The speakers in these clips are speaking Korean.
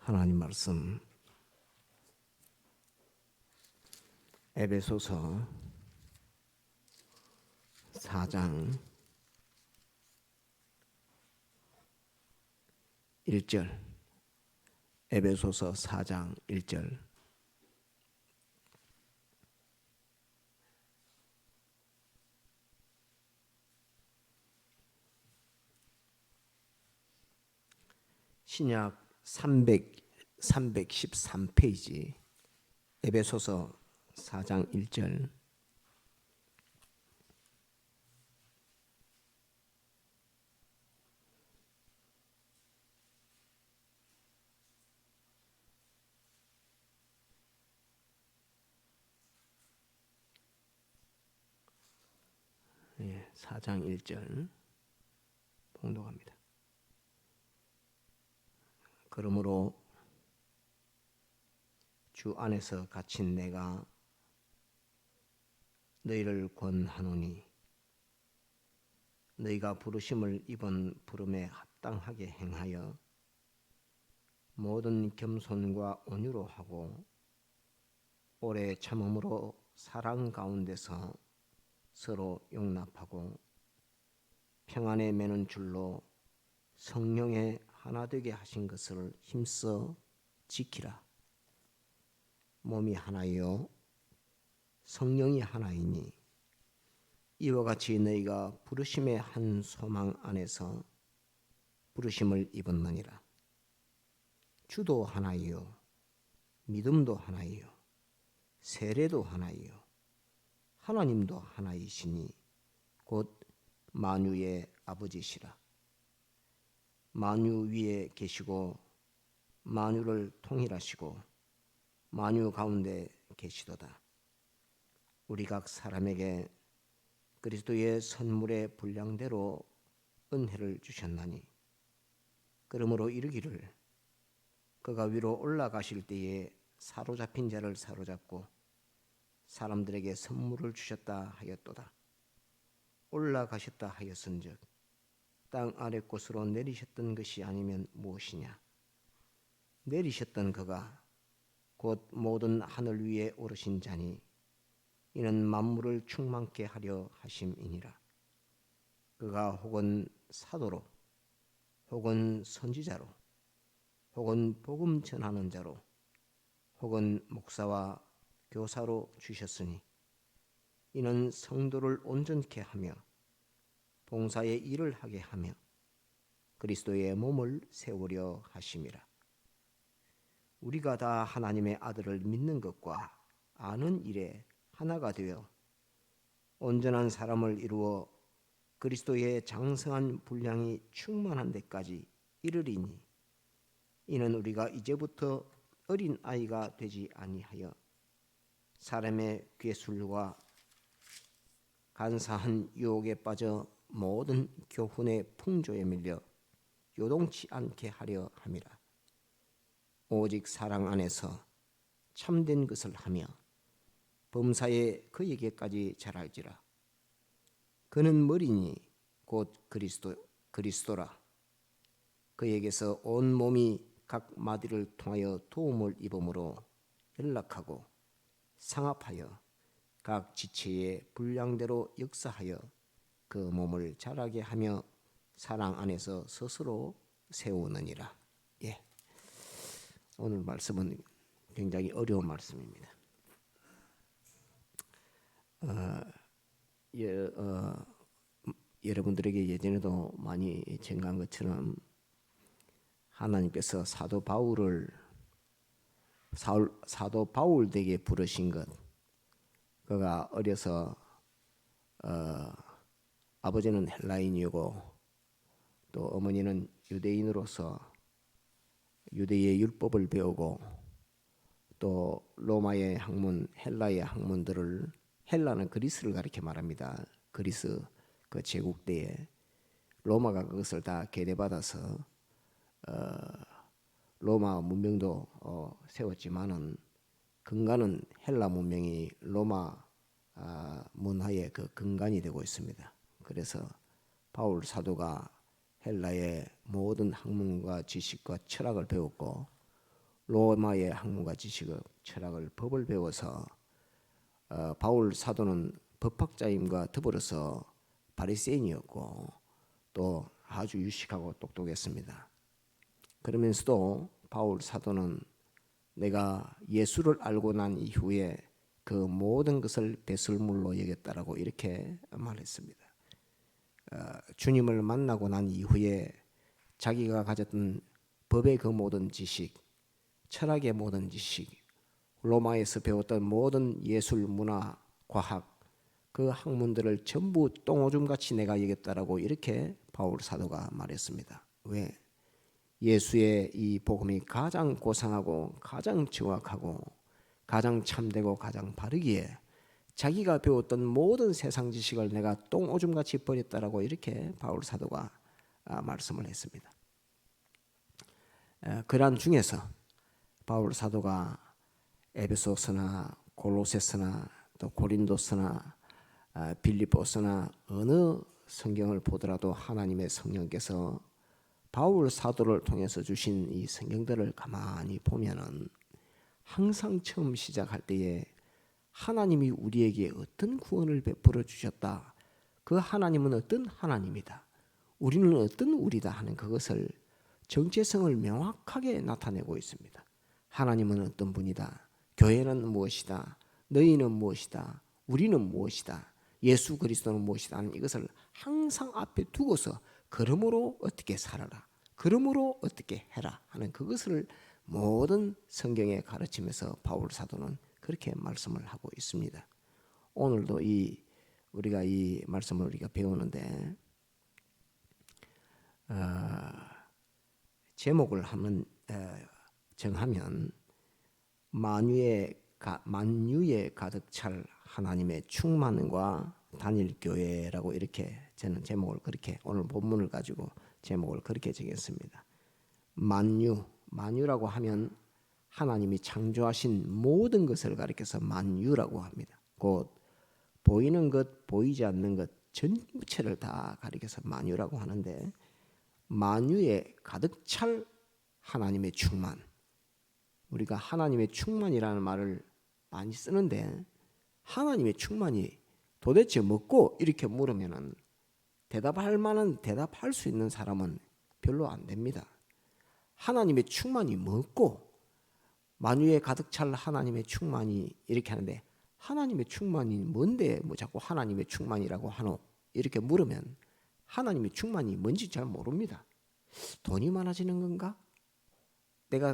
하나님 말씀 에베소서 4장 1절 에베소서 4장 1절 신약 313페이지 에베소서 4장 1절 예, 4장 1절 봉독합니다. 그러므로 주 안에서 갇힌 내가 너희를 권하노니 너희가 부르심을 입은 부름에 합당하게 행하여 모든 겸손과 온유로 하고 오래 참음으로 사랑 가운데서 서로 용납하고 평안에 매는 줄로 성령의 하나 되게 하신 것을 힘써 지키라. 몸이 하나요 성령이 하나이니 이와 같이 너희가 부르심의 한 소망 안에서 부르심을 입었느니라. 주도 하나이요 믿음도 하나이요 세례도 하나이요 하나님도 하나이시니 곧 만유의 아버지시라. 만유 위에 계시고 만유를 통일하시고 만유 가운데 계시도다. 우리 각 사람에게 그리스도의 선물의 분량대로 은혜를 주셨나니 그러므로 이르기를 그가 위로 올라가실 때에 사로잡힌 자를 사로잡고 사람들에게 선물을 주셨다 하였도다. 올라가셨다 하였은즉 땅 아래 곳으로 내리셨던 것이 아니면 무엇이냐. 내리셨던 그가 곧 모든 하늘 위에 오르신 자니 이는 만물을 충만케 하려 하심이니라. 그가 혹은 사도로 혹은 선지자로 혹은 복음 전하는 자로 혹은 목사와 교사로 주셨으니 이는 성도를 온전케 하며 봉사의 일을 하게 하며 그리스도의 몸을 세우려 하심이라. 우리가 다 하나님의 아들을 믿는 것과 아는 일에 하나가 되어 온전한 사람을 이루어 그리스도의 장성한 분량이 충만한 데까지 이르리니 이는 우리가 이제부터 어린 아이가 되지 아니하여 사람의 괴술과 간사한 유혹에 빠져 모든 교훈의 풍조에 밀려 요동치 않게 하려 함이라. 오직 사랑 안에서 참된 것을 하며 범사에 그에게까지 자랄지라. 그는 머리니 곧 그리스도라. 그에게서 온 몸이 각 마디를 통하여 도움을 입음으로 연락하고 상합하여 각 지체의 분량대로 역사하여 그 몸을 자라게 하며 사랑 안에서 스스로 세우느니라. 예. 오늘 말씀은 굉장히 어려운 말씀입니다. 여러분들에게 예전에도 많이 전한 것처럼 하나님께서 사도 바울에게 부르신 것, 그가 어려서 아버지는 헬라인이고 또 어머니는 유대인으로서 유대의 율법을 배우고 또 로마의 학문, 헬라의 학문들을, 헬라는 그리스를 가리켜 말합니다. 그리스 그 제국 때에 로마가 그것을 다 계대받아서 로마 문명도 세웠지만은 근간은 헬라 문명이 로마 문화의 그 근간이 되고 있습니다. 그래서 바울 사도가 헬라의 모든 학문과 지식과 철학을 배웠고 로마의 학문과 지식을 철학을 법을 배워서 바울 사도는 법학자임과 더불어서 바리새인이었고 또 아주 유식하고 똑똑했습니다. 그러면서도 바울 사도는 내가 예수를 알고 난 이후에 그 모든 것을 배설물로 여겼다라고 이렇게 말했습니다. 주님을 만나고 난 이후에 자기가 가졌던 법의 그 모든 지식, 철학의 모든 지식, 로마에서 배웠던 모든 예술, 문화, 과학 그 학문들을 전부 똥오줌같이 내가 여겼다라고 이렇게 바울 사도가 말했습니다. 왜? 예수의 이 복음이 가장 고상하고 가장 정확하고 가장 참되고 가장 바르기에 자기가 배웠던 모든 세상 지식을 내가 똥오줌같이 버렸다라고 이렇게 바울 사도가 말씀을 했습니다. 그러한 중에서 바울 사도가 에베소서나 골로새서나 또 고린도서나 빌립보서나 어느 성경을 보더라도 하나님의 성령께서 바울 사도를 통해서 주신 이 성경들을 가만히 보면은 항상 처음 시작할 때에 하나님이 우리에게 어떤 구원을 베풀어 주셨다. 그 하나님은 어떤 하나님이다. 우리는 어떤 우리다 하는 그것을 정체성을 명확하게 나타내고 있습니다. 하나님은 어떤 분이다. 교회는 무엇이다. 너희는 무엇이다. 우리는 무엇이다. 예수 그리스도는 무엇이다 하는 이것을 항상 앞에 두고서 그러므로 어떻게 살아라. 그러므로 어떻게 해라 하는 그것을 모든 성경에 가르치면서 바울 사도는 그렇게 말씀을 하고 있습니다. 오늘도 우리가 이 말씀을 우리가 배우는데 제목을 한번 정하면 만유에 가득 찰 하나님의 충만과 단일 교회라고 이렇게 저는 제목을 그렇게 오늘 본문을 가지고 제목을 그렇게 정했습니다. 만유라고 하면 하나님이 창조하신 모든 것을 가리켜서 만유라고 합니다. 곧 보이는 것, 보이지 않는 것 전체를 다 가리켜서 만유라고 하는데 만유에 가득 찰 하나님의 충만. 우리가 하나님의 충만이라는 말을 많이 쓰는데 하나님의 충만이 도대체 뭐고 이렇게 물으면은 대답할 수 있는 사람은 별로 안 됩니다. 하나님의 충만이 뭐고 만유에 가득 찰 하나님의 충만이 이렇게 하는데 하나님의 충만이 뭔데 뭐 자꾸 하나님의 충만이라고 하노 이렇게 물으면 하나님의 충만이 뭔지 잘 모릅니다. 돈이 많아지는 건가? 내가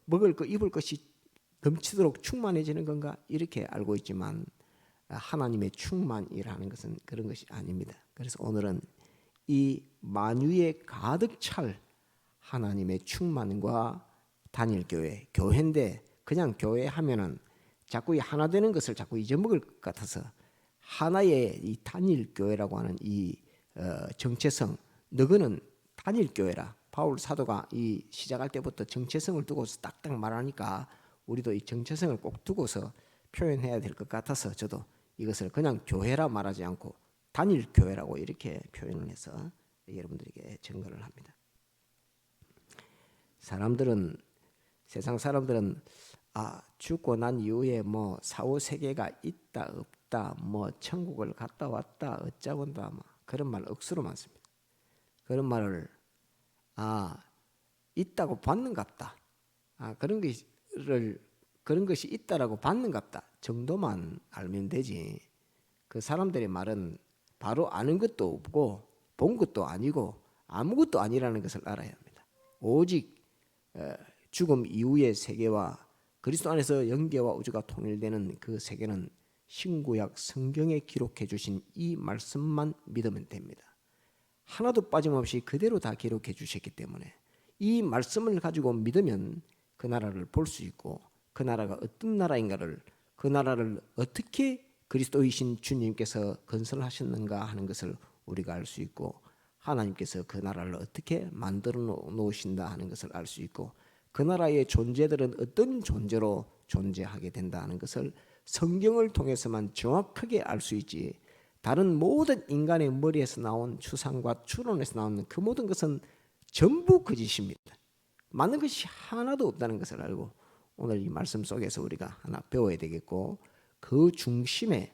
먹을 거 입을 것이 넘치도록 충만해지는 건가? 이렇게 알고 있지만 하나님의 충만이라는 것은 그런 것이 아닙니다. 그래서 오늘은 이 만유에 가득 찰 하나님의 충만과 단일교회, 교회인데 그냥 교회 하면은 자꾸 하나 되는 것을 자꾸 잊어먹을 것 같아서 하나의 이 단일교회라고 하는 이 정체성, 너희는 단일교회라. 바울 사도가 이 시작할 때부터 정체성을 두고서 딱딱 말하니까 우리도 이 정체성을 꼭 두고서 표현해야 될 것 같아서 저도 이것을 그냥 교회라 말하지 않고 단일교회라고 이렇게 표현을 해서 여러분들에게 증거를 합니다. 세상 사람들은 죽고 난 이후에 뭐 사후세계가 있다 없다 뭐 천국을 갔다 왔다 어쩌건다 뭐 그런 말 억수로 많습니다. 그런 말을 있다고 받는갑다. 그런 것이 있다라고 받는갑다 정도만 알면 되지. 그 사람들의 말은 바로 아는 것도 없고 본 것도 아니고 아무것도 아니라는 것을 알아야 합니다. 오직 죽음 이후의 세계와 그리스도 안에서 영계와 우주가 통일되는 그 세계는 신구약 성경에 기록해 주신 이 말씀만 믿으면 됩니다. 하나도 빠짐없이 그대로 다 기록해 주셨기 때문에 이 말씀을 가지고 믿으면 그 나라를 볼 수 있고 그 나라가 어떤 나라인가를 그 나라를 어떻게 그리스도이신 주님께서 건설하셨는가 하는 것을 우리가 알 수 있고 하나님께서 그 나라를 어떻게 만들어 놓으신다 하는 것을 알 수 있고 그 나라의 존재들은 어떤 존재로 존재하게 된다는 것을 성경을 통해서만 정확하게 알 수 있지. 다른 모든 인간의 머리에서 나온 추상과 추론에서 나오는 그 모든 것은 전부 거짓입니다. 맞는 것이 하나도 없다는 것을 알고 오늘 이 말씀 속에서 우리가 하나 배워야 되겠고, 그 중심에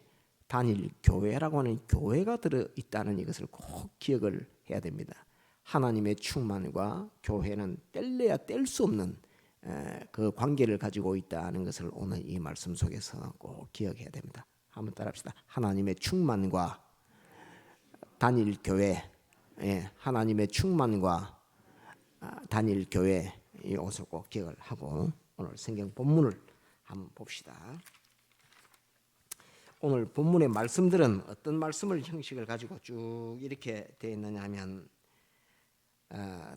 단일 교회라고 하는 교회가 들어있다는 이것을 꼭 기억을 해야 됩니다. 하나님의 충만과 교회는 뗄래야 뗄 수 없는 그 관계를 가지고 있다는 것을 오늘 이 말씀 속에서 꼭 기억해야 됩니다. 한번 따라합시다. 하나님의 충만과 단일 교회, 하나님의 충만과 단일 교회, 이것을 꼭 기억을 하고 오늘 성경 본문을 한번 봅시다. 오늘 본문의 말씀들은 어떤 말씀을 형식을 가지고 쭉 이렇게 되어 있느냐 하면,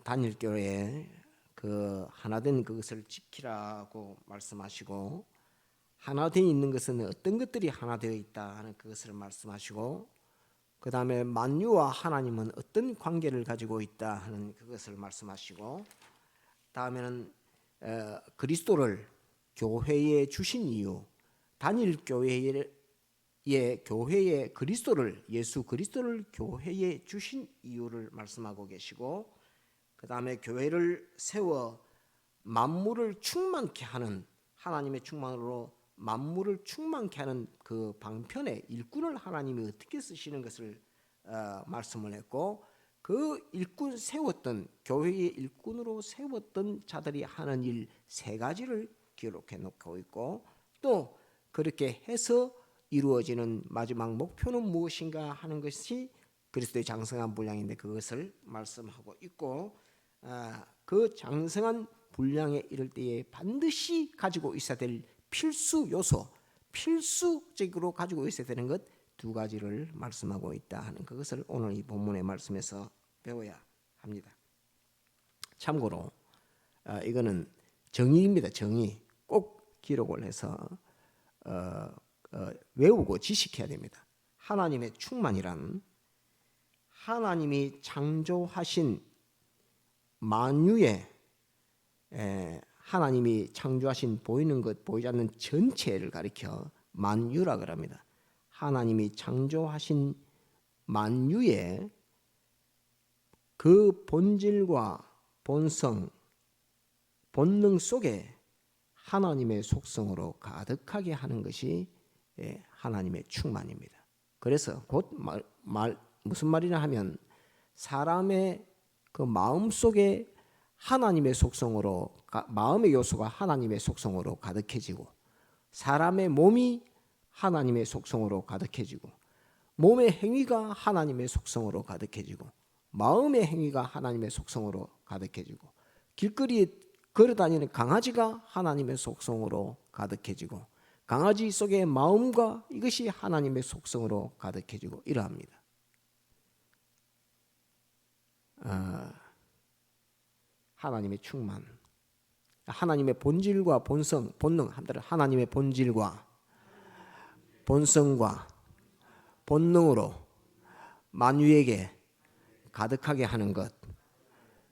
단일 교회에 그 하나된 그것을 지키라고 말씀하시고, 하나 되어 있는 것은 어떤 것들이 하나 되어 있다 하는 그것을 말씀하시고, 그 다음에 만유와 하나님은 어떤 관계를 가지고 있다 하는 그것을 말씀하시고, 다음에는 그리스도를 교회에 주신 이유, 단일 교회의 그리스도를, 예수 그리스도를 교회에 주신 이유를 말씀하고 계시고, 그 다음에 교회를 세워 만물을 충만케 하는, 하나님의 충만으로 만물을 충만케 하는 그 방편의 일꾼을 하나님이 어떻게 쓰시는 것을 말씀을 했고, 그 일꾼 세웠던, 교회의 일꾼으로 세웠던 자들이 하는 일 세 가지를 기록해 놓고 있고, 또 그렇게 해서 이루어지는 마지막 목표는 무엇인가 하는 것이 그리스도의 장성한 분량인데, 그것을 말씀하고 있고, 그 장성한 분량에 이를 때에 반드시 가지고 있어야 될 필수 요소, 필수적으로 가지고 있어야 되는 것 두 가지를 말씀하고 있다 하는 그것을 오늘 이 본문의 말씀에서 배워야 합니다. 참고로 이거는 정의입니다. 정의. 꼭 기록을 해서 외우고 지식해야 됩니다. 하나님의 충만이란 하나님이 창조하신 만유의, 하나님이 창조하신 보이는 것 보이지 않는 전체를 가리켜 만유라 그럽니다. 하나님이 창조하신 만유의 그 본질과 본성, 본능 속에 하나님의 속성으로 가득하게 하는 것이 하나님의 충만입니다. 그래서 곧 무슨 말이냐 하면, 사람의 그 마음 속에 하나님의 속성으로, 마음의 요소가 하나님의 속성으로 가득해지고, 사람의 몸이 하나님의 속성으로 가득해지고, 몸의 행위가 하나님의 속성으로 가득해지고, 마음의 행위가 하나님의 속성으로 가득해지고, 길거리에 걸어다니는 강아지가 하나님의 속성으로 가득해지고, 강아지 속의 마음과 이것이 하나님의 속성으로 가득해지고 이러합니다. 하나님의 충만, 하나님의 본질과 본성, 본능, 하나님의 본질과 본성과 본능으로 만유에게 가득하게 하는 것,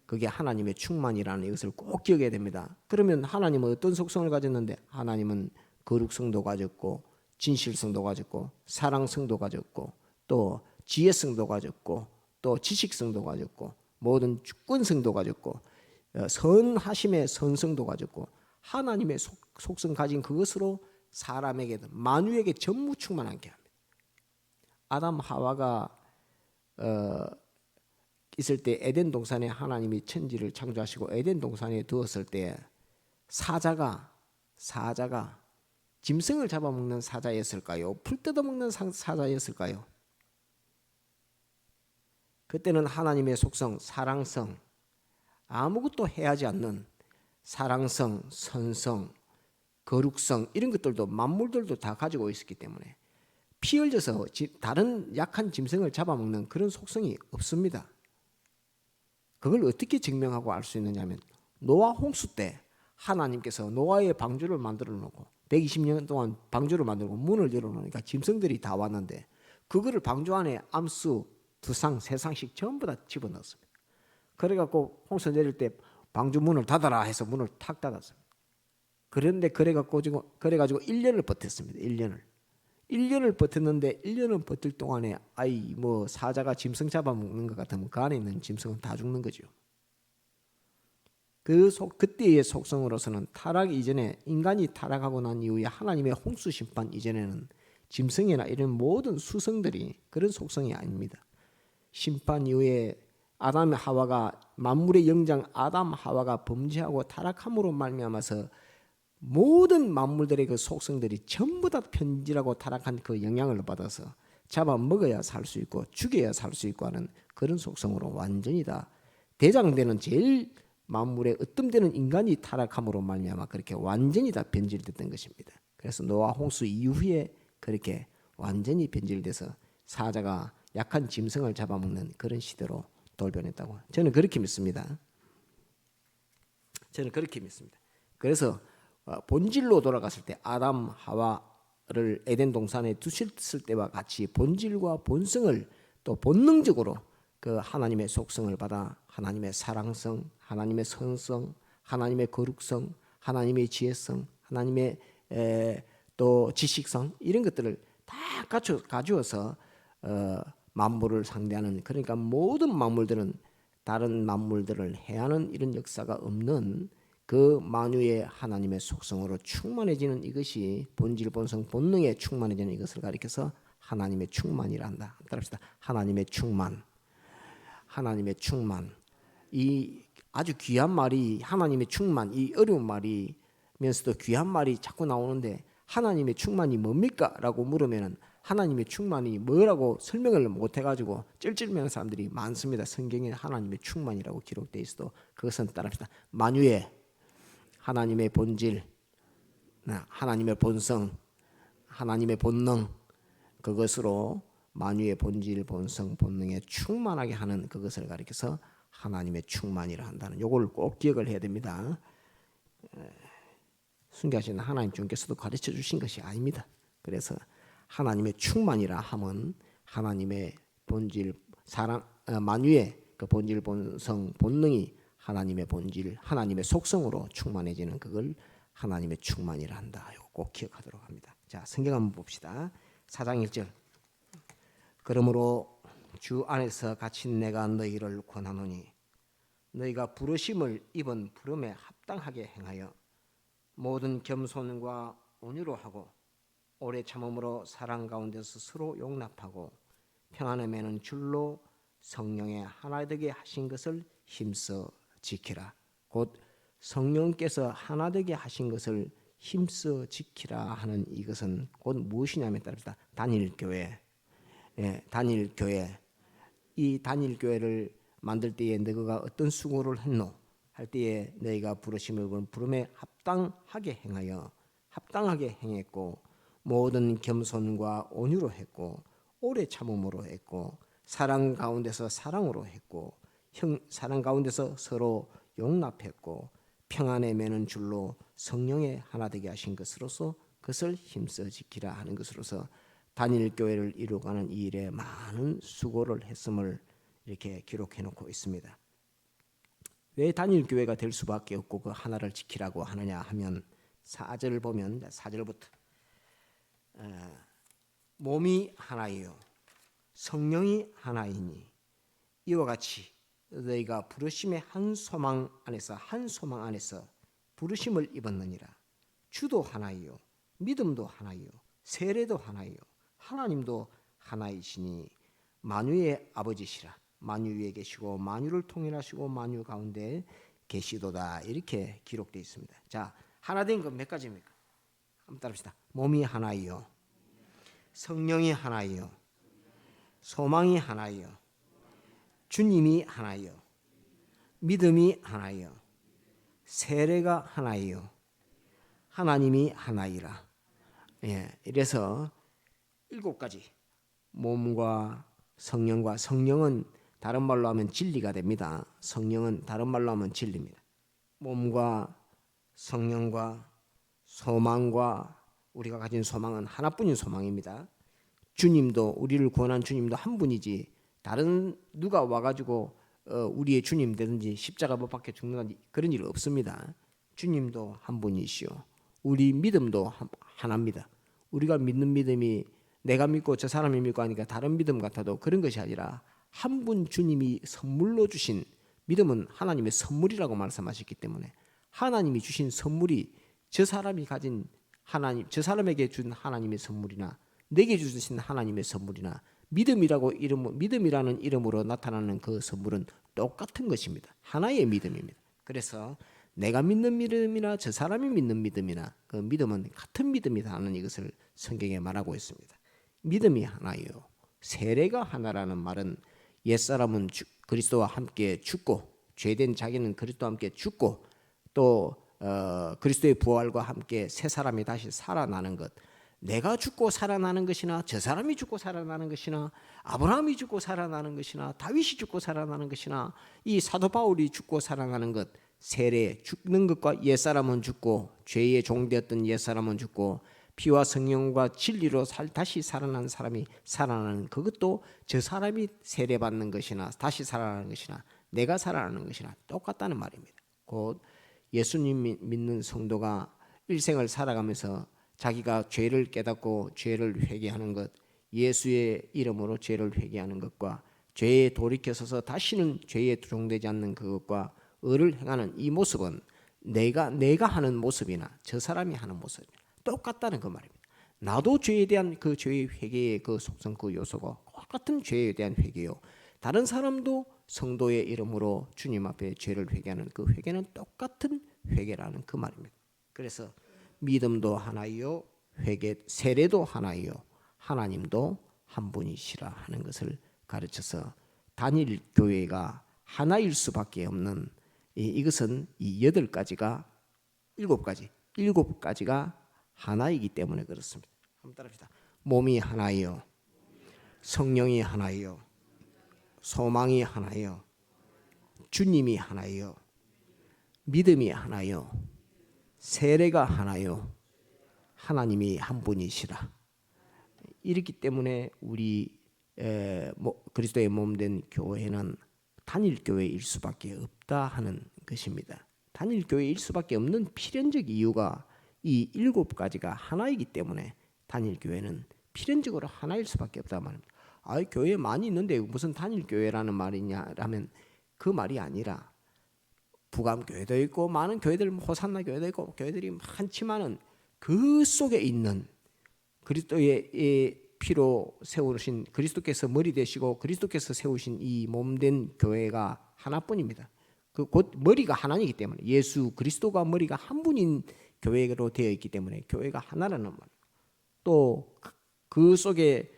그게 하나님의 충만이라는 이것을 꼭 기억해야 됩니다. 그러면 하나님은 어떤 속성을 가졌는데, 하나님은 거룩성도 가졌고, 진실성도 가졌고, 사랑성도 가졌고, 또 지혜성도 가졌고, 또 지식성도 가졌고, 모든 주권성도 가졌고, 선하심의 선성도 가졌고, 하나님의 속성 가진 그것으로 사람에게도 만유에게 전무 충만하게 합니다. 아담 하와가 있을 때 에덴 동산에 하나님이 천지를 창조하시고 에덴 동산에 두었을 때 사자가 짐승을 잡아먹는 사자였을까요? 풀 뜯어먹는 사자였을까요? 그때는 하나님의 속성, 사랑성, 아무것도 해하지 않는 사랑성, 선성, 거룩성, 이런 것들도 만물들도 다 가지고 있었기 때문에 피 흘려서 다른 약한 짐승을 잡아먹는 그런 속성이 없습니다. 그걸 어떻게 증명하고 알 수 있느냐 하면, 노아 홍수 때 하나님께서 노아의 방주를 만들어 놓고 120년 동안 방주를 만들고 문을 열어놓으니까 짐승들이 다 왔는데, 그거를 방주 안에 암수 2상, 3상씩 전부 다 집어넣었습니다. 그래갖고 홍수 내릴 때 방주 문을 닫아라 해서 문을 탁 닫았습니다. 그런데 그래가지고 1년을 버텼습니다. 1년을 버텼는데 1년을 버틸 동안에 사자가 짐승 잡아먹는 것 같으면 그 안에 있는 짐승은 다 죽는 거죠. 그때의 속성으로서는 타락 이전에, 인간이 타락하고 난 이후에 하나님의 홍수 심판 이전에는 짐승이나 이런 모든 수성들이 그런 속성이 아닙니다. 심판 이후에 아담 하와가, 만물의 영장 아담 하와가 범죄하고 타락함으로 말미암아서 모든 만물들의 그 속성들이 전부 다 편질하고 타락한 그 영향을 받아서 잡아 먹어야 살 수 있고 죽여야 살 수 있고 하는 그런 속성으로 완전히 다 대장되는, 제일 만물의 으뜸되는 인간이 타락함으로 말미암아 그렇게 완전히 다 변질됐던 것입니다. 그래서 노아 홍수 이후에 그렇게 완전히 변질돼서 사자가 약한 짐승을 잡아먹는 그런 시대로 돌변했다고 저는 그렇게 믿습니다. 저는 그렇게 믿습니다. 그래서 본질로 돌아갔을 때 아담 하와를 에덴 동산에 두셨을 때와 같이 본질과 본성을 또 본능적으로 그 하나님의 속성을 받아 하나님의 사랑성, 하나님의 선성, 하나님의 거룩성, 하나님의 지혜성, 하나님의 또 지식성, 이런 것들을 다 가져와서 만물을 상대하는, 그러니까 모든 만물들은 다른 만물들을 해하는 이런 역사가 없는 그 만유의 하나님의 속성으로 충만해지는 이것이 본질, 본성, 본능에 충만해지는 이것을 가리켜서 하나님의 충만이라 한다. 따라합시다. 하나님의 충만. 하나님의 충만. 이 아주 귀한 말이 하나님의 충만, 이 어려운 말이면서도 귀한 말이 자꾸 나오는데 하나님의 충만이 뭡니까? 라고 물으면은 하나님의 충만이 뭐라고 설명을 못 해가지고 찔찔매는 사람들이 많습니다. 성경에 하나님의 충만이라고 기록되어 있어도 그것은 따라합시다. 만유의 하나님의 본질, 하나님의 본성, 하나님의 본능, 그것으로 만유의 본질, 본성, 본능에 충만하게 하는 그것을 가리켜서 하나님의 충만이라 한다는, 요걸 꼭 기억을 해야 됩니다. 순교하신 하나님 주께서도 가르쳐 주신 것이 아닙니다. 그래서 하나님의 충만이라 함은 하나님의 본질, 사랑, 만유의 그 본질, 본성, 본능이 하나님의 본질, 하나님의 속성으로 충만해지는 그걸 하나님의 충만이라 한다. 이거 꼭 기억하도록 합니다. 자, 성경 한번 봅시다. 4장 1절. 그러므로 주 안에서 갇힌 내가 너희를 권하노니 너희가 부르심을 입은 부름에 합당하게 행하여 모든 겸손과 온유로 하고 오래 참음으로 사랑 가운데서 서로 용납하고 평안에 매는 줄로 성령의 하나 되게 하신 것을 힘써 지키라. 곧 성령께서 하나 되게 하신 것을 힘써 지키라 하는 이것은 곧 무엇이냐면 따릅니다. 단일교회. 예, 단일교회. 이 단일교회를 만들 때에 너희가 어떤 수고를 했노? 할 때에 너희가 부르심을 부름에 합당하게 행하여 합당하게 행했고 모든 겸손과 온유로 했고 오래 참음으로 했고 사랑 가운데서 사랑으로 했고 사랑 가운데서 서로 용납했고 평안에 매는 줄로 성령의 하나 되게 하신 것으로서 그것을 힘써 지키라 하는 것으로서 단일교회를 이루어가는 이 일에 많은 수고를 했음을 이렇게 기록해 놓고 있습니다. 왜 단일교회가 될 수밖에 없고 그 하나를 지키라고 하느냐 하면 4절 보면 4절부터 몸이 하나이요 성령이 하나이니 이와 같이 너희가 부르심의 한 소망 안에서 부르심을 입었느니라. 주도 하나이요 믿음도 하나이요 세례도 하나이요 하나님도 하나이시니 만유의 아버지시라. 만유 위에 계시고 만유를 통일하시고 만유 가운데 계시도다. 이렇게 기록되어 있습니다. 자, 하나 된 건 몇 가지입니까? 한번 따라합시다. 몸이 하나이요 성령이 하나이요 소망이 하나이요 주님이 하나이요 믿음이 하나이요 세례가 하나이요 하나님이 하나이라. 예, 이래서 7가지 몸과 성령은 다른 말로 하면 진리가 됩니다. 성령은 다른 말로 하면 진리입니다. 몸과 성령과 소망과 우리가 가진 소망은 하나뿐인 소망입니다. 주님도 우리를 구원한 주님도 한 분이지 다른 누가 와가지고 우리의 주님 되든지 십자가 못 박혀 죽는다든지 그런 일 없습니다. 주님도 한 분이시오. 우리 믿음도 하나입니다. 우리가 믿는 믿음이 내가 믿고 저 사람이 믿고 하니까 다른 믿음 같아도 그런 것이 아니라 한 분 주님이 선물로 주신 믿음은 하나님의 선물이라고 말씀하셨기 때문에 하나님이 주신 선물이 저 사람이 가진 하나님, 저 사람에게 준 하나님의 선물이나 내게 주신 하나님의 선물이나 믿음이라는 이름으로 나타나는 그 선물은 똑같은 것입니다. 하나의 믿음입니다. 그래서 내가 믿는 믿음이나 저 사람이 믿는 믿음이나 그 믿음은 같은 믿음이라는 이것을 성경에 말하고 있습니다. 믿음이 하나요. 세례가 하나라는 말은 옛사람은 그리스도와 함께 죽고 죄된 자기는 그리스도와 함께 죽고 또 그리스도의 부활과 함께 새 사람이 다시 살아나는 것, 내가 죽고 살아나는 것이나 저 사람이 죽고 살아나는 것이나 아브라함이 죽고 살아나는 것이나 다윗이 죽고 살아나는 것이나 이 사도 바울이 죽고 살아나는 것, 세례 죽는 것과 옛사람은 죽고 죄의 종되었던 옛사람은 죽고 피와 성령과 진리로 다시 살아난 사람이 살아나는 그것도 저 사람이 세례받는 것이나 다시 살아나는 것이나 내가 살아나는 것이나 똑같다는 말입니다. 곧 예수님 믿는 성도가 일생을 살아가면서 자기가 죄를 깨닫고 죄를 회개하는 것, 예수의 이름으로 죄를 회개하는 것과 죄에 돌이켜서서 다시는 죄에 종되지 않는 그것과 의를 행하는 이 모습은 내가 하는 모습이나 저 사람이 하는 모습이나 똑같다는 그 말입니다. 나도 죄에 대한 그 죄의 회개의 그 속성 그 요소가 똑같은 죄에 대한 회개요. 다른 사람도 성도의 이름으로 주님 앞에 죄를 회개하는 그 회개는 똑같은 회개라는 그 말입니다. 그래서 믿음도 하나이요, 세례도 하나이요, 하나님도 한 분이시라 하는 것을 가르쳐서 단일 교회가 하나일 수밖에 없는 이것은 이 8가지가 7가지가 하나이기 때문에 그렇습니다. 한번 따라합시다. 몸이 하나이요, 성령이 하나이요, 소망이 하나이요, 주님이 하나이요, 믿음이 하나요, 세례가 하나요, 하나님이 한 분이시라. 이렇기 때문에 우리 그리스도의 몸된 교회는 단일 교회일 수밖에 없다 하는 것입니다. 단일 교회일 수밖에 없는 필연적 이유가 이 7가지가 하나이기 때문에 단일 교회는 필연적으로 하나일 수밖에 없다 말입니다. 교회 많이 있는데 무슨 단일 교회라는 말이냐라면 그 말이 아니라 부감교회도 있고 많은 교회들, 호산나 교회도 있고 교회들이 많지만은 그 속에 있는 그리스도의 피로 세우신 그리스도께서 머리 되시고 그리스도께서 세우신 이 몸된 교회가 하나뿐입니다. 그 곧 머리가 하나이기 때문에 예수 그리스도가 머리가 한 분인 교회로 되어 있기 때문에 교회가 하나라는 말. 또 그 속에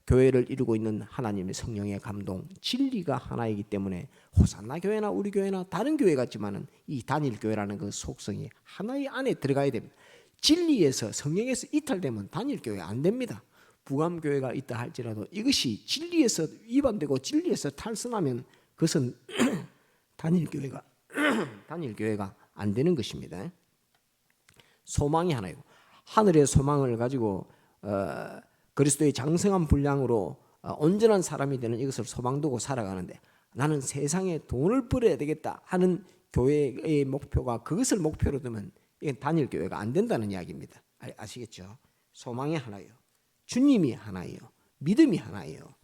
교회를 이루고 있는 하나님의 성령의 감동, 진리가 하나이기 때문에 호산나 교회나 우리 교회나 다른 교회 같지만은 이 단일 교회라는 그 속성이 하나의 안에 들어가야 됩니다. 진리에서 성령에서 이탈되면 단일 교회 안 됩니다. 부감 교회가 있다 할지라도 이것이 진리에서 위반되고 진리에서 탈선하면 그것은 단일 교회가 안 되는 것입니다. 소망이 하나요. 하늘의 소망을 가지고 그리스도의 장성한 분량으로 온전한 사람이 되는 이것을 소망두고 살아가는데 나는 세상에 돈을 벌어야 되겠다 하는 교회의 목표가 그것을 목표로 두면 이건 단일 교회가 안 된다는 이야기입니다. 아시겠죠? 소망이 하나요, 주님이 하나요, 믿음이 하나요,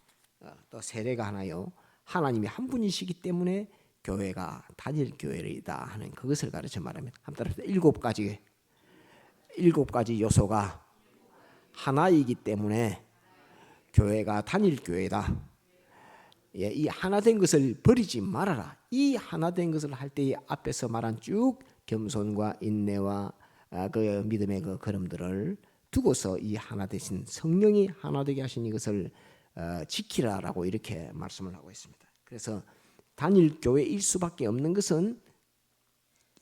또 세례가 하나요. 하나님이 한 분이시기 때문에 교회가 단일 교회이다 하는 그것을 가르쳐 말합니다. 한번 따라합시다. 7가지 요소가 하나이기 때문에 교회가 단일 교회다. 이 하나된 것을 버리지 말아라. 이 하나된 것을 할 때에 앞에서 말한 쭉 겸손과 인내와 그 믿음의 그 걸음들을 두고서 이 하나 되신 성령이 하나 되게 하신 이것을 지키라라고 이렇게 말씀을 하고 있습니다. 그래서 단일 교회일 수밖에 없는 것은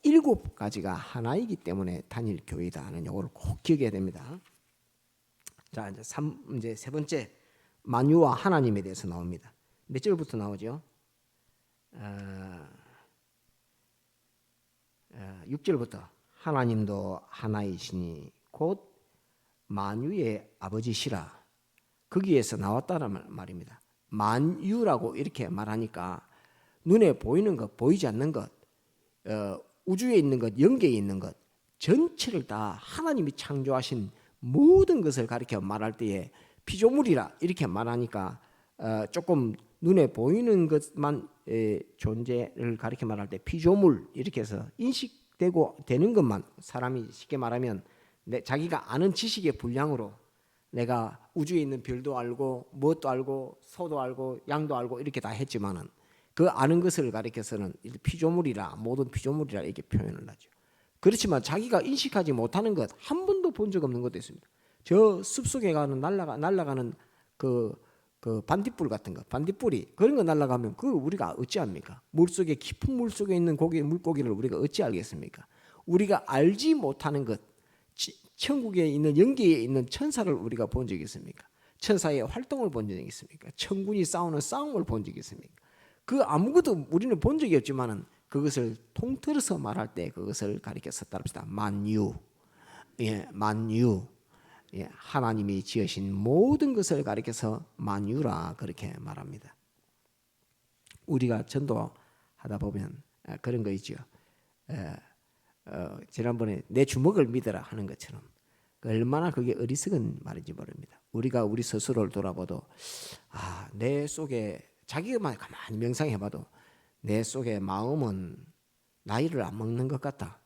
7가지가 하나이기 때문에 단일 교회이다 하는 요걸 꼭 기억해야 됩니다. 자, 이제 세 번째 만유와 하나님에 대해서 나옵니다. 몇 절부터 나오죠? 6절부터 하나님도 하나이시니 곧 만유의 아버지시라. 거기에서 나왔다는 말입니다. 만유라고 이렇게 말하니까 눈에 보이는 것, 보이지 않는 것, 우주에 있는 것, 영계에 있는 것 전체를 다 하나님이 창조하신 모든 것을 가리켜 말할 때에 피조물이라 이렇게 말하니까 조금 눈에 보이는 것만 존재를 가리켜 말할 때 피조물 이렇게 해서 인식되고 되는 것만, 사람이 쉽게 말하면 자기가 아는 지식의 분량으로 내가 우주에 있는 별도 알고 무엇도 알고 소도 알고 양도 알고 이렇게 다 했지만은 그 아는 것을 가리켜서는 피조물이라, 모든 피조물이라 이렇게 표현을 하죠. 그렇지만 자기가 인식하지 못하는 것, 한 번도 본 적 없는 것도 있습니다. 저 숲속에 가는 날아가는 그 반딧불 같은 거, 반딧불이 그런 거 날아가면 그걸 우리가 어찌합니까? 물속에, 깊은 물속에 있는 물고기를 우리가 어찌 알겠습니까? 우리가 알지 못하는 것, 천국에 있는, 영계에 있는 천사를 우리가 본 적이 있습니까? 천사의 활동을 본 적이 있습니까? 천군이 싸우는 싸움을 본 적이 있습니까? 그 아무것도 우리는 본 적이 없지만은 그것을 통틀어서 말할 때 그것을 가리켜서 따릅시다. 만유, 만유, 하나님이 지으신 모든 것을 가리켜서 만유라 그렇게 말합니다. 우리가 전도하다 보면 그런 거 있죠. 지난번에 내 주먹을 믿어라 하는 것처럼 얼마나 그게 어리석은 말인지 모릅니다. 우리가 우리 스스로를 돌아봐도 내 속에, 자기만 가만히 명상해봐도 내 속에 마음은 나이를 안 먹는 것 같다.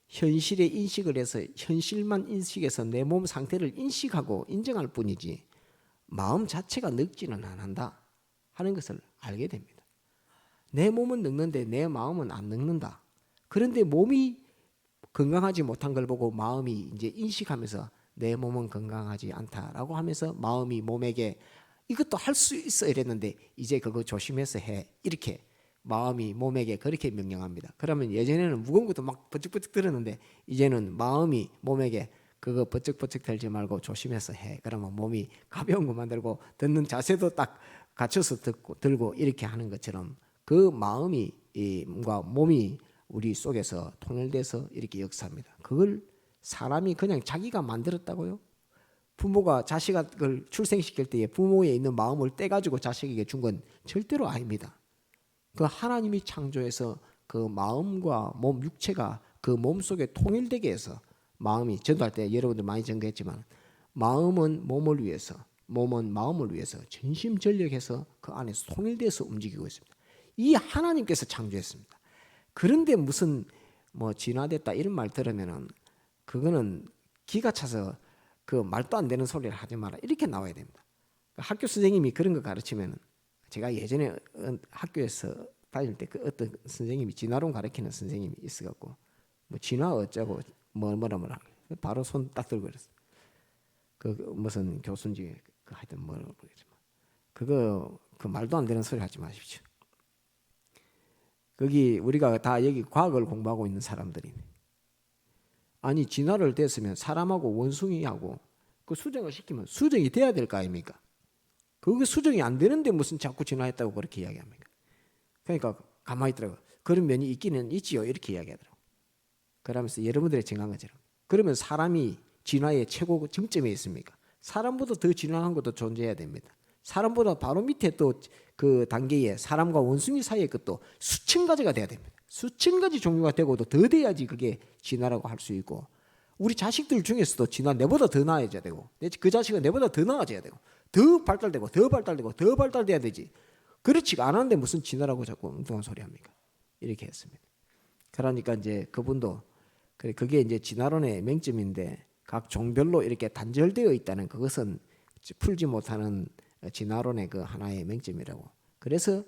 현실에 인식을 해서 현실만 인식해서 내 몸 상태를 인식하고 인정할 뿐이지 마음 자체가 늙지는 않는다 하는 것을 알게 됩니다. 내 몸은 늙는데 내 마음은 안 늙는다. 그런데 몸이 건강하지 못한 걸 보고 마음이 이제 인식하면서 내 몸은 건강하지 않다라고 하면서 마음이 몸에게 이것도 할 수 있어 이랬는데 이제 그거 조심해서 해, 이렇게 마음이 몸에게 그렇게 명령합니다. 그러면 예전에는 무거운 것도 막 버쩍버쩍 들었는데 이제는 마음이 몸에게 그거 버쩍버쩍 들지 말고 조심해서 해. 그러면 몸이 가벼운 것만 들고 듣는 자세도 딱 갖춰서 들고 이렇게 하는 것처럼 그 마음이 몸이 우리 속에서 통일돼서 이렇게 역사합니다. 그걸 사람이 그냥 자기가 만들었다고요? 부모가 자식을 출생시킬 때에 부모에 있는 마음을 떼가지고 자식에게 준 건 절대로 아닙니다. 그 하나님이 창조해서 그 마음과 몸, 육체가 그 몸 속에 통일되게 해서, 마음이, 전도할 때 여러분들 많이 전거했지만 마음은 몸을 위해서, 몸은 마음을 위해서 전심전력해서 그 안에서 통일돼서 움직이고 있습니다. 이 하나님께서 창조했습니다. 그런데 무슨 진화됐다 이런 말 들으면은 그거는 기가 차서 그 말도 안 되는 소리를 하지 마라 이렇게 나와야 됩니다. 학교 선생님이 그런 거 가르치면은, 제가 예전에 학교에서 다닐 때 그 어떤 선생님이 진화론 가르치는 선생님이 있어갖고 진화 어쩌고 뭐라 바로 손 딱 들고 그랬어. 그 무슨 교수인지 하여튼 뭐라고 모르겠지만 그 말도 안 되는 소리 하지 마십시오. 거기 우리가 다 여기 과학을 공부하고 있는 사람들이네. 아니 진화를 됐으면 사람하고 원숭이하고 그 수정을 시키면 수정이 돼야 될 거 아닙니까? 그게 수정이 안 되는데 무슨 자꾸 진화했다고 그렇게 이야기합니까? 그러니까 가만히 있더라고. 그런 면이 있기는 있지요 이렇게 이야기하더라고. 그러면서 여러분들이 정한 것처럼, 그러면 사람이 진화의 최고 정점에 있습니까? 사람보다 더 진화한 것도 존재해야 됩니다. 사람보다 바로 밑에 또 그 단계에 사람과 원숭이 사이의 것도 수천 가지가 돼야 됩니다. 수천 가지 종류가 되고도 더 돼야지 그게 진화라고 할 수 있고, 우리 자식들 중에서도 진화 내보다 더 나아져야 되고, 그 자식은 내보다 더 나아져야 되고, 더 발달되고 더 발달되고 더 발달돼야 되지. 그렇지가 않은데 무슨 진화라고 자꾸 엉뚱한 소리 합니까? 이렇게 했습니다. 그러니까 이제 그분도 그게 이제 진화론의 맹점인데, 각 종별로 이렇게 단절되어 있다는 그것은 풀지 못하는 진화론의 그 하나의 맹점이라고. 그래서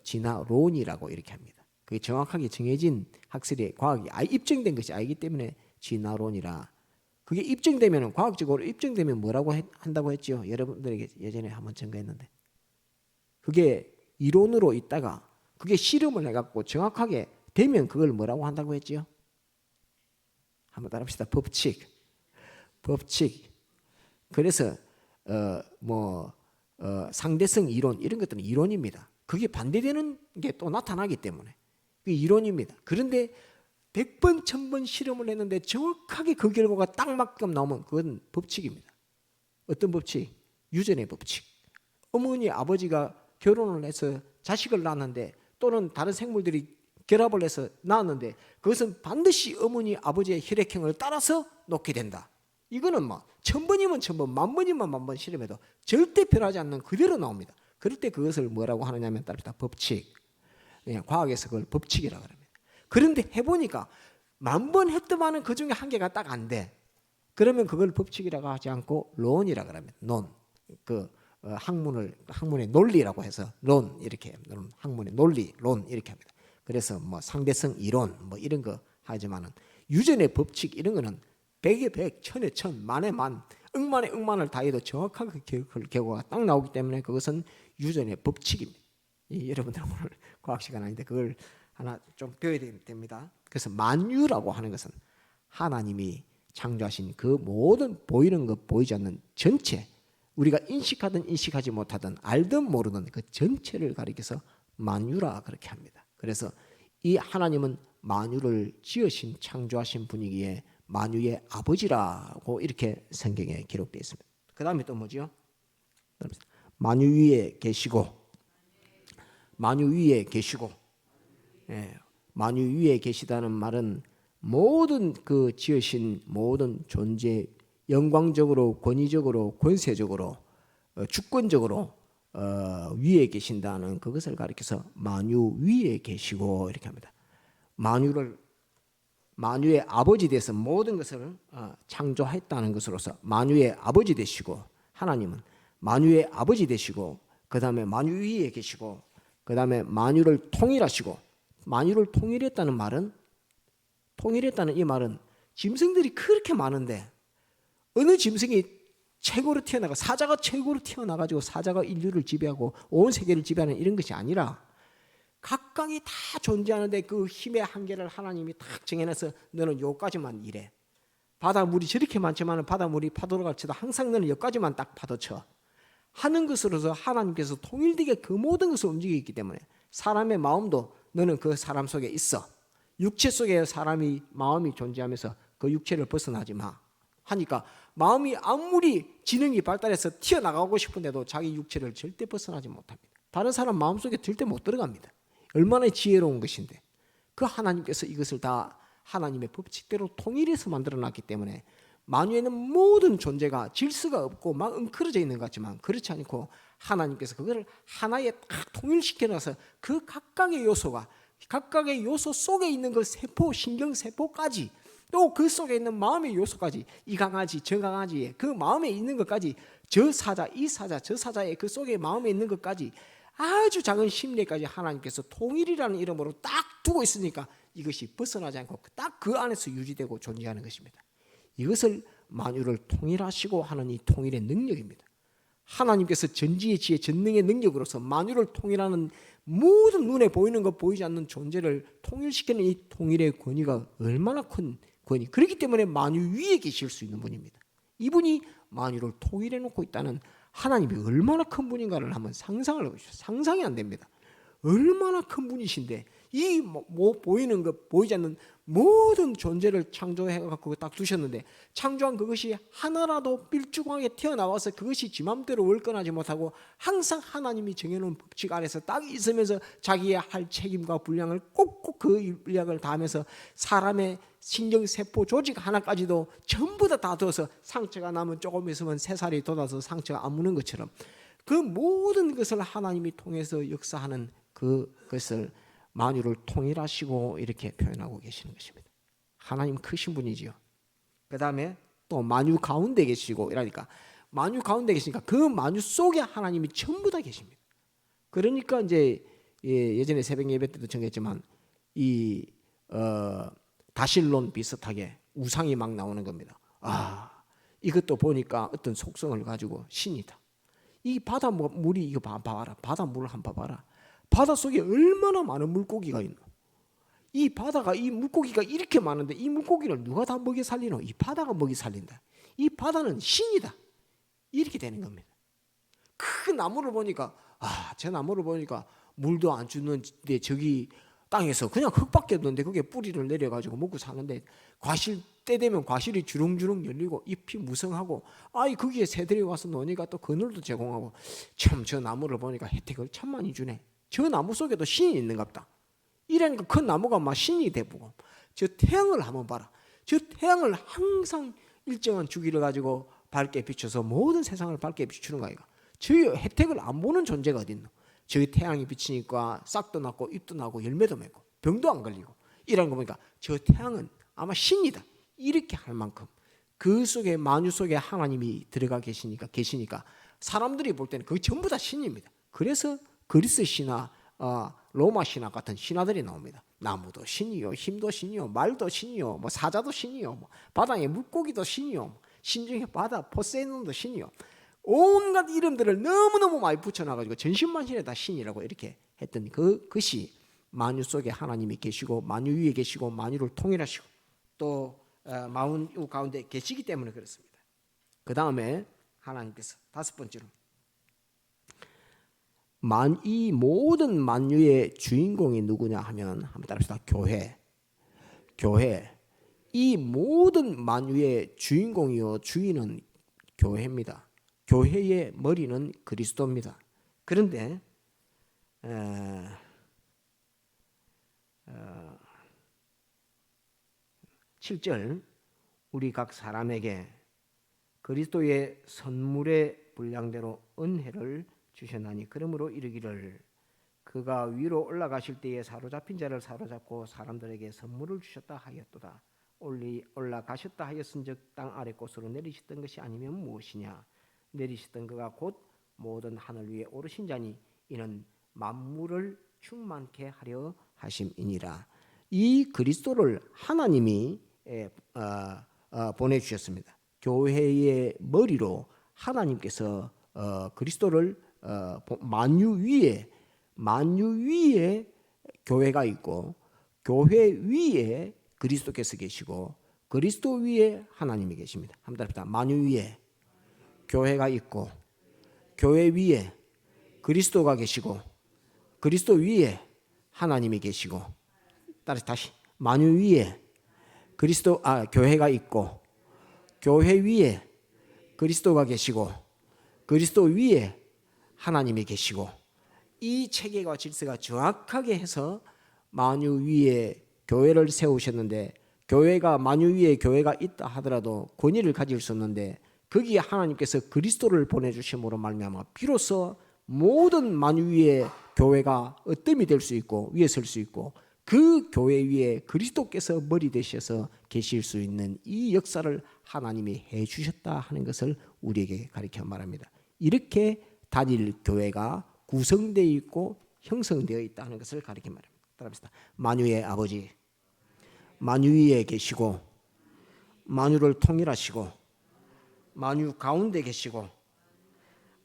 진화론이라고 이렇게 합니다. 그게 정확하게 정해진 학설이, 과학이 입증된 것이 아니기 때문에 진화론이라. 그게 입증되면, 과학적으로 입증되면 뭐라고 한다고 했죠? 여러분들에게 예전에 한번 전가했는데, 그게 이론으로 있다가 그게 실험을 해갖고 정확하게 되면 그걸 뭐라고 한다고 했죠? 한번 따라합시다. 법칙. 그래서 상대성 이론 이런 것들은 이론입니다. 그게 반대되는 게 또 나타나기 때문에 그게 이론입니다. 그런데 100번 1000번 실험을 했는데 정확하게 그 결과가 딱 맞게끔 나오면 그건 법칙입니다. 어떤 법칙? 유전의 법칙. 어머니 아버지가 결혼을 해서 자식을 낳았는데, 또는 다른 생물들이 결합을 해서 낳았는데, 그것은 반드시 어머니 아버지의 혈액형을 따라서 놓게 된다. 이거는 1000번이면 1000번, 10,000번이면 10,000번 실험해도 절대 변하지 않는 그대로 나옵니다. 그럴 때 그것을 뭐라고 하느냐면 따릅니다. 법칙. 과학에서 그걸 법칙이라고 합니다. 그런데 해보니까 10,000번 했더만은 그 중에 한 개가 딱 안 돼. 그러면 그걸 법칙이라고 하지 않고 론이라고 합니다. 논. 학문의 논리라고 해서 론 이렇게 학문의 논리 론 이렇게 합니다. 그래서 뭐 상대성 이론 뭐 이런 거 하지만은 유전의 법칙 이런 거는 100에 100, 1000에 1000, 만에 만, 억만에 억만을 다해도 정확하게 결과가 딱 나오기 때문에 그것은 유전의 법칙입니다. 여러분들 오늘 과학 시간 아닌데 그걸 하나 좀 배워야 됩니다. 그래서 만유라고 하는 것은 하나님이 창조하신 그 모든 보이는 것 보이지 않는 전체, 우리가 인식하든 인식하지 못하든 알든 모르든 그 전체를 가리켜서 만유라 그렇게 합니다. 그래서 이 하나님은 만유를 지으신 창조하신 분이기에 만유의 아버지라고 이렇게 성경에 기록되어 있습니다. 그 다음에 또 뭐죠? 만유 위에 계시고, 만유 위에 계시고, 만유 위에 계시다는 말은 모든 그 지으신 모든 존재, 영광적으로, 권위적으로, 권세적으로, 주권적으로 위에 계신다는 그것을 가리켜서 만유 위에 계시고 이렇게 합니다. 만유의 아버지 되어서 모든 것을 창조했다는 것으로서 만유의 아버지 되시고, 하나님은 만유의 아버지 되시고, 그 다음에 만유 위에 계시고, 그 다음에 만유를 통일하시고, 만유를 통일했다는 말은, 통일했다는 이 말은 짐승들이 그렇게 많은데 어느 짐승이 최고로 태어나가, 사자가 최고로 태어나가지고 사자가 인류를 지배하고 온 세계를 지배하는 이런 것이 아니라 각각이 다 존재하는데 그 힘의 한계를 하나님이 딱 정해놔서 너는 요까지만 일해. 바닷물이 저렇게 많지만 바닷물이 파도가 쳐도 항상 너는 여기까지만 딱 파도쳐 하는 것으로서 하나님께서 통일되게 그 모든 것을 움직이기 때문에 사람의 마음도 너는 그 사람 속에 있어. 육체 속에 사람이 마음이 존재하면서 그 육체를 벗어나지 마 하니까 마음이 아무리 지능이 발달해서 튀어나가고 싶은데도 자기 육체를 절대 벗어나지 못합니다. 다른 사람 마음속에 절대 못 들어갑니다. 얼마나 지혜로운 것인데 그 하나님께서 이것을 다 하나님의 법칙대로 통일해서 만들어놨기 때문에 만유에는 모든 존재가 질서가 없고 막 엉클어져 있는 것 같지만 그렇지 않고 하나님께서 그거를 하나에 딱 통일시켜놔서 그 각각의 요소가 각각의 요소 속에 있는 그 세포, 신경세포까지 또 그 속에 있는 마음의 요소까지 이 강아지, 저 강아지의 그 마음에 있는 것까지 저 사자, 이 사자, 저 사자의 그 속에 마음에 있는 것까지 아주 작은 심리까지 하나님께서 통일이라는 이름으로 딱 두고 있으니까 이것이 벗어나지 않고 딱 그 안에서 유지되고 존재하는 것입니다. 이것을 만유를 통일하시고 하는 이 통일의 능력입니다. 하나님께서 전지의 지혜, 전능의 능력으로서 만유를 통일하는 모든 눈에 보이는 것 보이지 않는 존재를 통일시키는 이 통일의 권위가 얼마나 큰 권위. 그렇기 때문에 만유 위에 계실 수 있는 분입니다. 이분이 만유를 통일해 놓고 있다는 하나님이 얼마나 큰 분인가를 한번 상상을 해보십시오. 상상이 안 됩니다. 얼마나 큰 분이신데 이 보이는 것 보이지 않는 모든 존재를 창조해갖고 딱 두셨는데 창조한 그것이 하나라도 삘쭈광하게 튀어나와서 그것이 지 맘대로 월권하지 못하고 항상 하나님이 정해놓은 법칙 안에서 딱 있으면서 자기의 할 책임과 분량을 꼭꼭 그 분량을 다하면서 사람의 신경세포 조직 하나까지도 전부 다 둬서 상처가 나면 조금 있으면 새살이 돋아서 상처가 아무는 것처럼 그 모든 것을 하나님이 통해서 역사하는 그것을 만유를 통일하시고 이렇게 표현하고 계시는 것입니다. 하나님 크신 분이지요. 그 다음에 또 만유 가운데 계시고 이러니까 만유 가운데 계시니까 그 만유 속에 하나님이 전부 다 계십니다. 그러니까 이제 예전에 새벽 예배 때도 정했지만 이 다실론 비슷하게 우상이 막 나오는 겁니다. 이것도 보니까 어떤 속성을 가지고 신이다. 이 바닷물이 이거 봐봐라. 바닷물을 한번 봐봐라. 바다 속에 얼마나 많은 물고기가 있노. 이 바다가 이 물고기가 이렇게 많은데 이 물고기를 누가 다 먹여 살리노. 이 바다가 먹여 살린다. 이 바다는 신이다. 이렇게 되는 겁니다. 큰 나무를 보니까 저 나무를 보니까 물도 안 주는데 저기 땅에서 그냥 흙밖에 없는데 그게 뿌리를 내려가지고 먹고 사는데 과실 때 되면 과실이 주렁주렁 열리고 잎이 무성하고 거기에 새들이 와서 노니까 또 그늘도 제공하고 참 저 나무를 보니까 혜택을 참 많이 주네. 저 나무 속에도 신이 있는갑다. 이러니까 그 나무가 막 신이 되고 저 태양을 한번 봐라. 저 태양을 항상 일정한 주기를 가지고 밝게 비춰서 모든 세상을 밝게 비추는 거야. 저희 혜택을 안 보는 존재가 어디 있노? 저희 태양이 비치니까 싹도 났고 잎도 나고 열매도 맺고 병도 안 걸리고 이런 거 보니까 저 태양은 아마 신이다 이렇게 할 만큼 그 속에 만유 속에 하나님이 들어가 계시니까 사람들이 볼 때는 그게 전부 다 신입니다. 그래서 그리스 신화, 로마 신화 같은 신화들이 나옵니다. 나무도 신이요, 힘도 신이요, 말도 신이요, 뭐 사자도 신이요, 뭐 바다의 물고기도 신이요, 신중의 바다 포세이돈도 신이요. 온갖 이름들을 너무너무 많이 붙여놔가지고 전신만신에 다 신이라고 이렇게 했던 그것이 만유 속에 하나님이 계시고 만유 위에 계시고 만유를 통일하시고 또 만유 가운데 계시기 때문에 그렇습니다. 그 다음에 하나님께서 다섯 번째로 이 모든 만유의 주인공이 누구냐 하면 한번 따라합시다. 교회. 이 모든 만유의 주인공이요 주인은 교회입니다. 교회의 머리는 그리스도입니다. 그런데 7절 우리 각 사람에게 그리스도의 선물의 분량대로 은혜를 주셨나니 그러므로 이르기를 그가 위로 올라가실 때에 사로잡힌 자를 사로잡고 사람들에게 선물을 주셨다 하였도다. 올라가셨다 하였은즉 땅 아래 곳으로 내리셨던 것이 아니면 무엇이냐. 내리셨던 그가 곧 모든 하늘 위에 오르신 자니 이는 만물을 충만케 하려 하심이니라. 이 그리스도를 하나님이 보내주셨습니다. 교회의 머리로 하나님께서 그리스도를 만유 위에 교회가 있고 교회 위에 그리스도께서 계시고 그리스도 위에 하나님이 계십니다. 한번 따라합시다. 만유 위에 교회가 있고 교회 위에 그리스도가 계시고 그리스도 위에 하나님이 계시고 다시 만유 위에 교회가 있고 교회 위에 그리스도가 계시고 그리스도 위에 하나님이 계시고 이 체계와 질서가 정확하게 해서 만유 위에 교회를 세우셨는데 교회가 만유 위에 교회가 있다 하더라도 권위를 가질 수 없는데 거기에 하나님께서 그리스도를 보내주심으로 말미암아 비로소 모든 만유 위에 교회가 어뜸이 될 수 있고 위에 설 수 있고 그 교회 위에 그리스도께서 머리 되셔서 계실 수 있는 이 역사를 하나님이 해주셨다 하는 것을 우리에게 가르쳐 말합니다. 이렇게 단일 교회가 구성되어 있고 형성되어 있다 하는 것을 가르쳐 말합니다. 따라합시다. 만유의 아버지 만유 위에 계시고 만유를 통일하시고 만유 가운데 계시고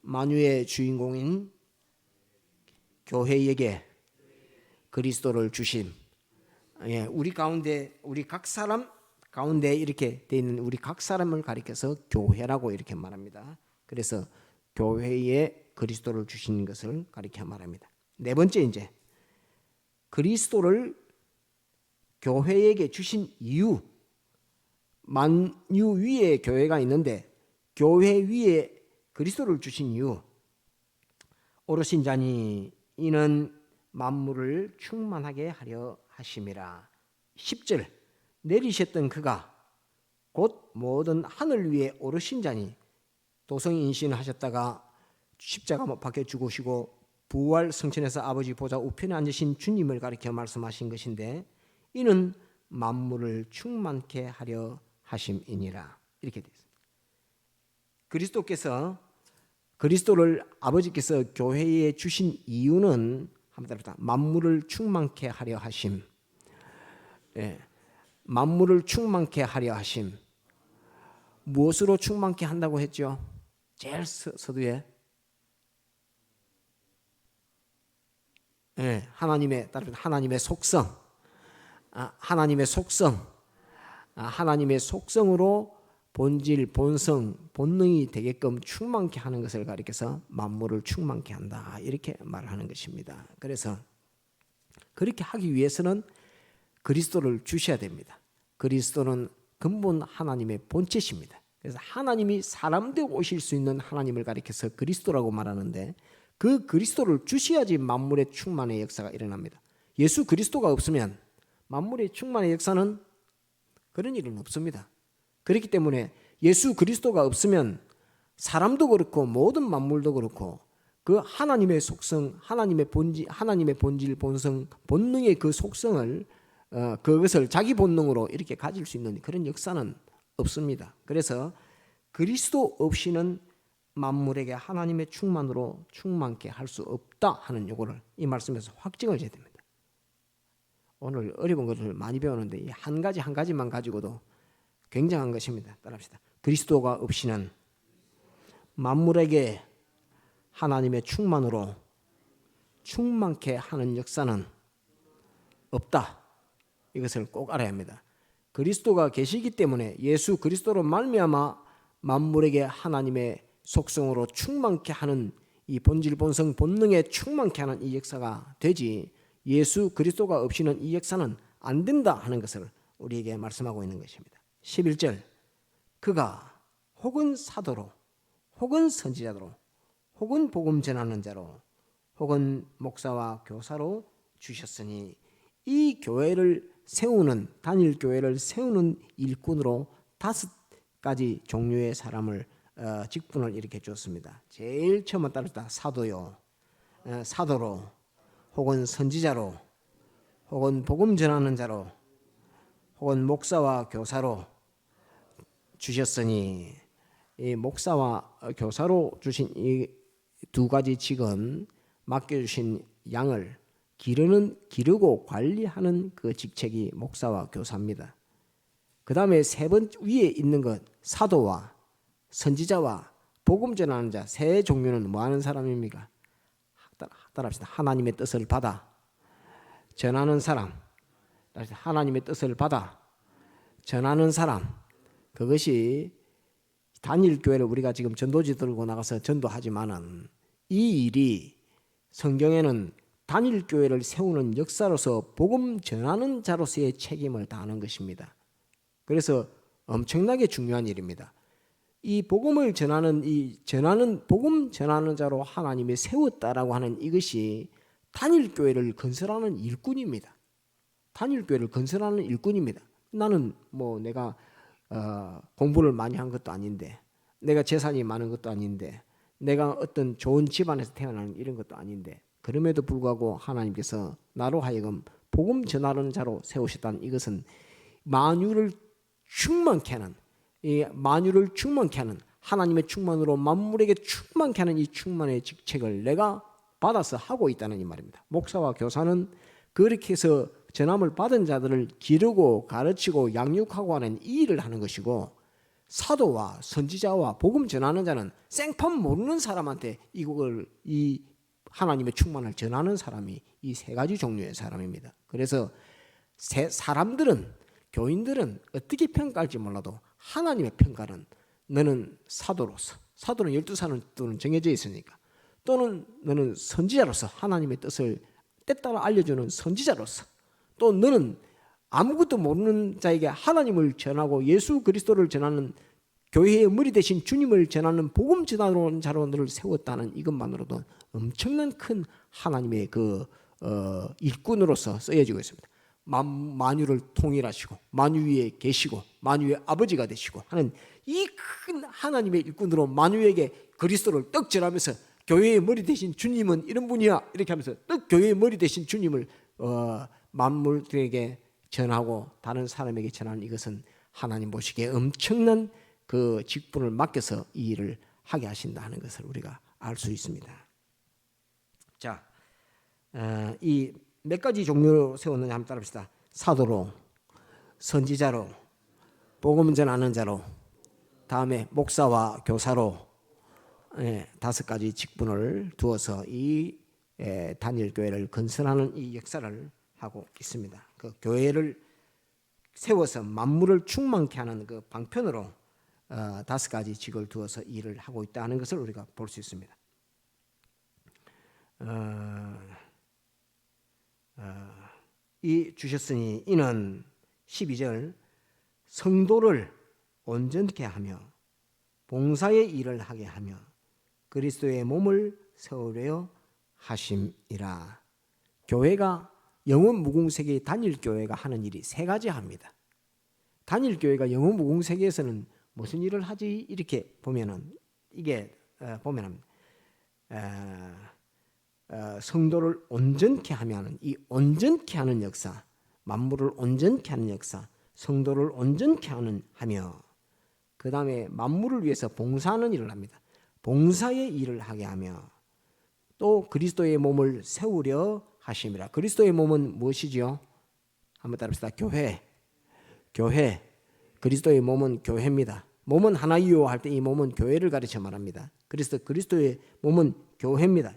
만유의 주인공인 교회에게 그리스도를 주심. 우리 가운데 우리 각 사람 가운데 이렇게 되어 있는 우리 각 사람을 가리켜서 교회라고 이렇게 말합니다. 그래서 교회에 그리스도를 주신 것을 가리켜 말합니다. 네 번째 이제 그리스도를 교회에게 주신 이유. 만유 위에 교회가 있는데 교회 위에 그리스도를 주신 이유. 오르신 자니 이는 만물을 충만하게 하려 하심이라. 10절 내리셨던 그가 곧 모든 하늘 위에 오르신 자니 도성 인신하셨다가 십자가 못 박혀 죽으시고 부활 승천해서 아버지 보좌 우편에 앉으신 주님을 가리켜 말씀하신 것인데 이는 만물을 충만케 하려 하심이니라. 이렇게 되어 있습니다. 그리스도를 아버지께서 교회에 주신 이유는 한번 따라합시다. 만물을 충만케 하려 하심. 만물을 충만케 하려 하심. 무엇으로 충만케 한다고 했죠? 제일 서두에 하나님의 속성. 하나님의 속성으로 본질, 본성, 본능이 되게끔 충만케 하는 것을 가리켜서 만물을 충만케 한다. 이렇게 말하는 것입니다. 그래서 그렇게 하기 위해서는 그리스도를 주셔야 됩니다. 그리스도는 근본 하나님의 본체십니다. 그래서 하나님이 사람 되어 오실 수 있는 하나님을 가리켜서 그리스도라고 말하는데 그 그리스도를 주셔야지 만물의 충만의 역사가 일어납니다. 예수 그리스도가 없으면 만물의 충만의 역사는 그런 일은 없습니다. 그렇기 때문에 예수 그리스도가 없으면 사람도 그렇고 모든 만물도 그렇고 그 하나님의 속성, 하나님의 본질, 본성, 본능의 그 속성을 그것을 자기 본능으로 이렇게 가질 수 있는 그런 역사는 없습니다. 그래서 그리스도 없이는 만물에게 하나님의 충만으로 충만케 할 수 없다 하는 요거를 이 말씀에서 확증을 해야 됩니다. 오늘 어려운 것을 많이 배우는데 이 한 가지만 가지고도 굉장한 것입니다. 따라합시다. 그리스도가 없이는 만물에게 하나님의 충만으로 충만케 하는 역사는 없다. 이것을 꼭 알아야 합니다. 그리스도가 계시기 때문에 예수 그리스도로 말미암아 만물에게 하나님의 속성으로 충만케 하는 이 본질, 본성, 본능에 충만케 하는 이 역사가 되지, 예수 그리스도가 없이는 이 역사는 안 된다 하는 것을 우리에게 말씀하고 있는 것입니다. 11절, 그가 혹은 사도로 혹은 선지자로 혹은 복음 전하는 자로 혹은 목사와 교사로 주셨으니 이 교회를 세우는, 단일 교회를 세우는 일꾼으로 5가지 종류의 사람을 직분을 이렇게 줬습니다. 제일 처음 따르다 사도요, 사도로 혹은 선지자로 혹은 복음 전하는 자로 혹은 목사와 교사로 주셨으니, 이 목사와 교사로 주신 이 2가지 직은 맡겨주신 양을 기르고 관리하는 그 직책이 목사와 교사입니다. 그 다음에 위에 있는 것 사도와 선지자와 복음 전하는 자, 세 종류는 뭐 하는 사람입니까? 따라합시다. 하나님의 뜻을 받아 전하는 사람. 하나님의 뜻을 받아 전하는 사람. 그것이 단일 교회를 우리가 지금 전도지 들고 나가서 전도하지만은 이 일이 성경에는 단일 교회를 세우는 역사로서 복음 전하는 자로서의 책임을 다하는 것입니다. 그래서 엄청나게 중요한 일입니다. 이 복음을 전하는 복음 전하는 자로 하나님이 세웠다라고 하는 이것이 단일 교회를 건설하는 일꾼입니다. 단일 교회를 건설하는 일꾼입니다. 나는 뭐 내가 공부를 많이 한 것도 아닌데, 내가 재산이 많은 것도 아닌데, 내가 어떤 좋은 집안에서 태어난 이런 것도 아닌데, 그럼에도 불구하고 하나님께서 나로 하여금 복음 전하는 자로 세우셨다는 이것은 만유를 충만케 하는, 이 만유를 충만케 하는 하나님의 충만으로 만물에게 충만케 하는 이 충만의 직책을 내가 받아서 하고 있다는 이 말입니다. 목사와 교사는 그렇게 해서 전함을 받은 자들을 기르고 가르치고 양육하고 하는 이 일을 하는 것이고, 사도와 선지자와 복음 전하는 자는 생판 모르는 사람한테 이 하나님의 충만을 전하는 사람이 이 3가지 종류의 사람입니다. 그래서 사람들은, 교인들은 어떻게 평가할지 몰라도 하나님의 평가는 너는 사도로서, 사도는 12사도는 정해져 있으니까, 또는 너는 선지자로서 하나님의 뜻을 때따라 알려주는 선지자로서, 또 너는 아무것도 모르는 자에게 하나님을 전하고 예수 그리스도를 전하는 교회의 머리 대신 주님을 전하는 복음 전하는 자로 너를 세웠다는 이것만으로도 엄청난 큰 하나님의 일꾼으로서 쓰여지고 있습니다. 만유를 통일하시고 만유 위에 계시고 만유의 아버지가 되시고 하는 이 큰 하나님의 일꾼으로 만유에게 그리스도를 떡 전하면서 교회의 머리 대신 주님은 이런 분이야 이렇게 하면서 떡 교회의 머리 대신 주님을 만물들에게 전하고 다른 사람에게 전하는 이것은 하나님 보시기에 엄청난 그 직분을 맡겨서 이 일을 하게 하신다 하는 것을 우리가 알 수 있습니다. 자, 이 몇 가지 종류로 세웠느냐 한번 따라합시다. 사도로, 선지자로, 복음 전하는 자로, 다음에 목사와 교사로 5가지 직분을 두어서 이 단일 교회를 건설하는 이 역사를 하고 있습니다. 그 교회를 세워서 만물을 충만케 하는 그 방편으로 5가지 직을 두어서 일을 하고 있다는 것을 우리가 볼 수 있습니다. 이 주셨으니 이는 12절 성도를 온전케 하며 봉사의 일을 하게 하며 그리스도의 몸을 세우려 하심이라. 교회가 영원 무궁세계의 단일 교회가 하는 일이 3가지 합니다. 단일 교회가 영원 무궁세계에서는 무슨 일을 하지? 이렇게 보면은 이게 보면 성도를 온전케 하면 이 온전케 하는 역사, 만물을 온전케 하는 역사, 성도를 온전케 하며 그 다음에 만물을 위해서 봉사하는 일을 합니다. 봉사의 일을 하게 하며 또 그리스도의 몸을 세우려 하심이라. 그리스도의 몸은 무엇이지요? 한번 따라합시다. 교회. 그리스도의 몸은 교회입니다. 몸은 하나이요 할 때 이 몸은 교회를 가르쳐 말합니다. 그래서 그리스도의 몸은 교회입니다.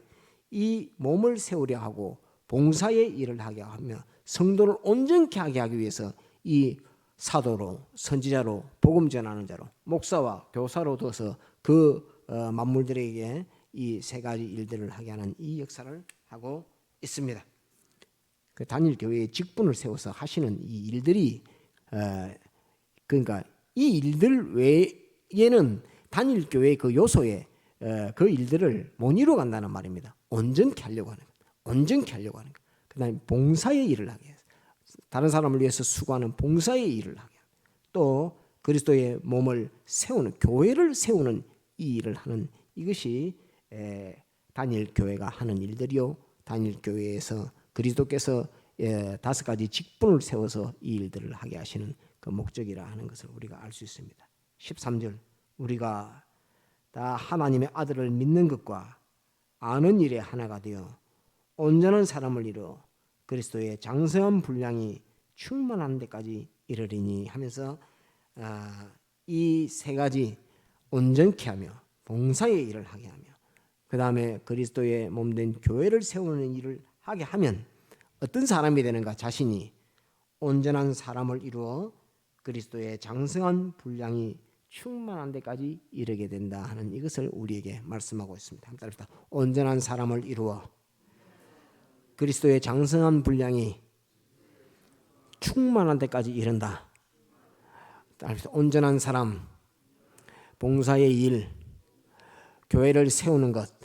이 몸을 세우려 하고 봉사의 일을 하게 하며 성도를 온전케 하기 위해서 이 사도로, 선지자로, 복음 전하는 자로, 목사와 교사로 둬서 그 만물들에게 이 세 가지 일들을 하게 하는 이 역사를 하고 있습니다. 그 단일 교회의 직분을 세워서 하시는 이 일들이 그러니까 이 일들 외에는 단일 교회의 그 요소에 그 일들을 못 이루어 간다는 말입니다. 온전케 하려고 하는 것. 온전케 하려고 하는 것. 그다음에 봉사의 일을 하게 해요. 다른 사람을 위해서 수고하는 봉사의 일을 하게 해요. 또 그리스도의 몸을 세우는 교회를 세우는 이 일을 하는 이것이 단일 교회가 하는 일들이요. 단일 교회에서 그리스도께서 5가지 직분을 세워서 이 일들을 하게 하시는 그 목적이라 하는 것을 우리가 알 수 있습니다. 13절 우리가 다 하나님의 아들을 믿는 것과 아는 일에 하나가 되어 온전한 사람을 이루어 그리스도의 장성한 분량이 충만한 데까지 이르리니 하면서 이 세 가지 온전케 하며 봉사의 일을 하게 하며 그 다음에 그리스도의 몸된 교회를 세우는 일을 하게 하면 어떤 사람이 되는가? 자신이 온전한 사람을 이루어 그리스도의 장성한 분량이 충만한 데까지 이르게 된다 하는 이것을 우리에게 말씀하고 있습니다. 한번 따라합시다. 온전한 사람을 이루어 그리스도의 장성한 분량이 충만한 데까지 이른다. 따라합시다. 온전한 사람, 봉사의 일, 교회를 세우는 것,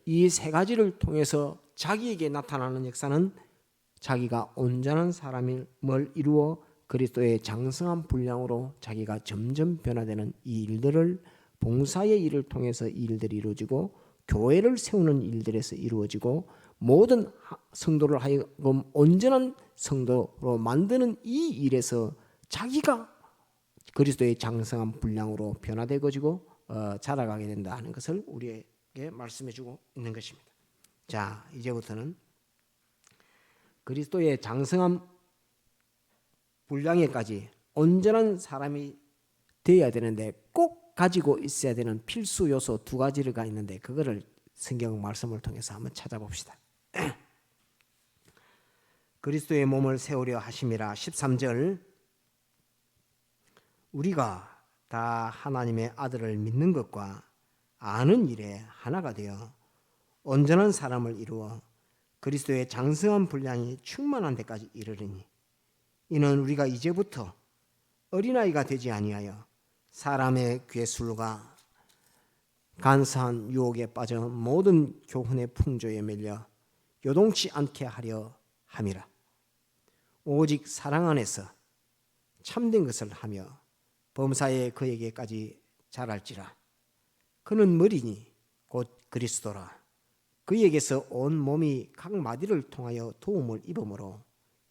이 세 가지를 통해서 자기에게 나타나는 역사는 자기가 온전한 사람을 이루어 그리스도의 장성한 분량으로 자기가 점점 변화되는 이 일들을 봉사의 일을 통해서 이 일들이 이루어지고 교회를 세우는 일들에서 이루어지고 모든 성도를 하여금 온전한 성도로 만드는 이 일에서 자기가 그리스도의 장성한 분량으로 변화되어지고 자라가게 된다 하는 것을 우리에게 말씀해주고 있는 것입니다. 자, 이제부터는 그리스도의 장성한 분량에까지 온전한 사람이 되어야 되는데 꼭 가지고 있어야 되는 필수 요소 2가지가 있는데 그거를 성경 말씀을 통해서 한번 찾아봅시다. 그리스도의 몸을 세우려 하심이라. 13절 우리가 다 하나님의 아들을 믿는 것과 아는 일에 하나가 되어 온전한 사람을 이루어 그리스도의 장성한 분량이 충만한 데까지 이르리니 이는 우리가 이제부터 어린아이가 되지 아니하여 사람의 괴술과 간사한 유혹에 빠져 모든 교훈의 풍조에 밀려 요동치 않게 하려 함이라. 오직 사랑 안에서 참된 것을 하며 범사에 그에게까지 자랄지라. 그는 머리니 곧 그리스도라. 그에게서 온 몸이 각 마디를 통하여 도움을 입음으로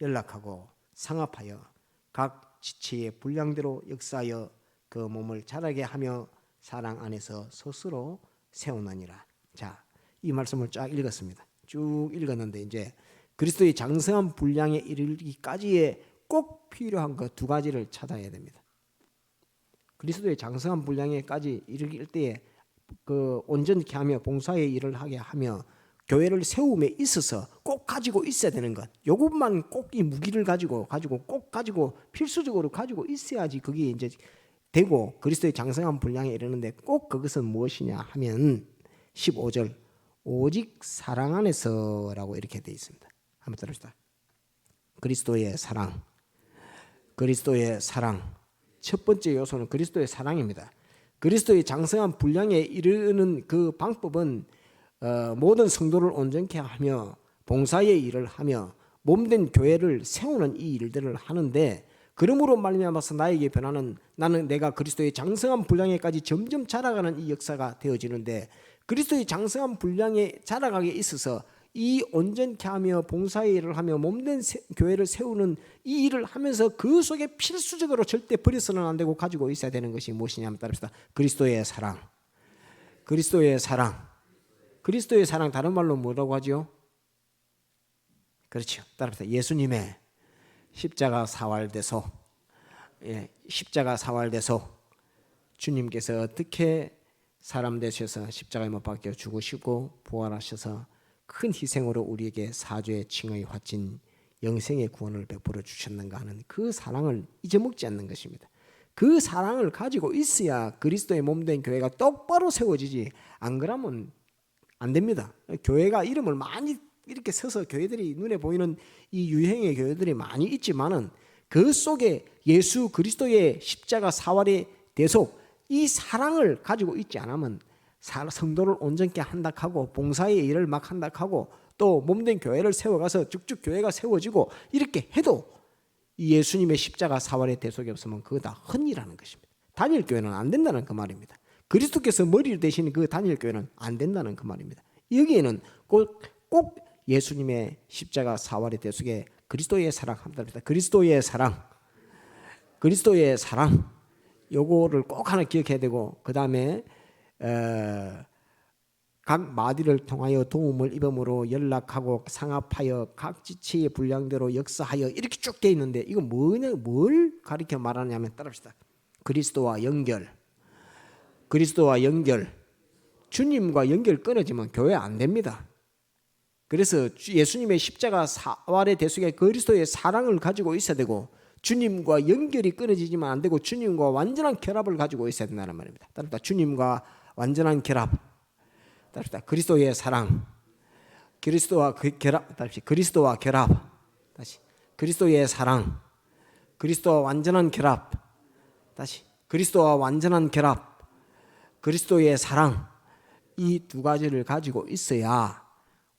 연락하고 상합하여 각 지체의 분량대로 역사하여 그 몸을 자라게 하며 사랑 안에서 스스로 세우느니라. 자, 이 말씀을 쫙 읽었습니다. 쭉 읽었는데 이제 그리스도의 장성한 분량에 이르기까지의 꼭 필요한 그 2가지를 찾아야 됩니다. 그리스도의 장성한 분량에까지 이르길 때에 그 온전케 하며 봉사의 일을 하게 하며 교회를 세움에 있어서 꼭 가지고 있어야 되는 것. 요것만 꼭 이 무기를 가지고 꼭 가지고 필수적으로 가지고 있어야지 그게 이제 되고 그리스도의 장성한 분량에 이르는데 꼭 그것은 무엇이냐 하면 15절 오직 사랑 안에서라고 이렇게 되어 있습니다. 한번 들읍시다. 그리스도의 사랑. 그리스도의 사랑. 첫 번째 요소는 그리스도의 사랑입니다. 그리스도의 장성한 분량에 이르는 그 방법은 모든 성도를 온전케 하며 봉사의 일을 하며 몸된 교회를 세우는 이 일들을 하는데 그러므로 말미암아서 나에게 변화는 나는 내가 그리스도의 장성한 분량에까지 점점 자라가는 이 역사가 되어지는데 그리스도의 장성한 분량에 자라가게 있어서 이 온전케 하며 봉사의 일을 하며 몸된 교회를 세우는 이 일을 하면서 그 속에 필수적으로 절대 버려서는 안 되고 가지고 있어야 되는 것이 무엇이냐면 따릅시다. 그리스도의 사랑. 그리스도의 사랑. 그리스도의 사랑 다른 말로 뭐라고 하죠? 그렇죠. 따릅시다. 예수님의 십자가 사활돼서 십자가 사활돼서 주님께서 어떻게 사람 되셔서 십자가에 못 박혀 죽으시고 부활하셔서 큰 희생으로 우리에게 사죄의 칭의 화친 영생의 구원을 베풀어 주셨는가 하는 그 사랑을 잊어먹지 않는 것입니다. 그 사랑을 가지고 있어야 그리스도의 몸된 교회가 똑바로 세워지지 안 그러면 안 됩니다. 교회가 이름을 많이 이렇게 서서 교회들이 눈에 보이는 이 유행의 교회들이 많이 있지만은 그 속에 예수 그리스도의 십자가 사활의 대속 이 사랑을 가지고 있지 않으면 성도를 온전케 한다 하고 봉사의 일을 막 한다 하고 또 몸된 교회를 세워가서 쭉쭉 교회가 세워지고 이렇게 해도 이 예수님의 십자가 사활의 대속이 없으면 그거 다 헛이라는 것입니다. 단일 교회는 안 된다는 그 말입니다. 그리스도께서 머리를 대신 그 단일 교회는 안 된다는 그 말입니다. 여기에는 꼭 예수님의 십자가 사활의 대속에 그리스도의 사랑 한답니다. 그리스도의 사랑, 그리스도의 사랑 요거를 꼭 하나 기억해야 되고 그 다음에 각 마디를 통하여 도움을 입음으로 연락하고 상합하여 각 지체의 분량대로 역사하여 이렇게 쭉 돼 있는데 이거 뭘 가리켜 말하냐면 따릅시다. 그리스도와 연결, 그리스도와 연결, 주님과 연결 끊어지면 교회 안 됩니다. 그래서 예수님의 십자가 사활의 대속에 그리스도의 사랑을 가지고 있어야 되고 주님과 연결이 끊어지지만 안 되고 주님과 완전한 결합을 가지고 있어야 된다는 말입니다. 따르다 주님과 완전한 결합, 따르다 그리스도의 사랑, 그리스도와 결합, 다시 그리스도와 결합, 다시 그리스도의 사랑, 그리스도와 완전한 결합, 다시 그리스도와 완전한 결합, 그리스도의 사랑 이 두 가지를 가지고 있어야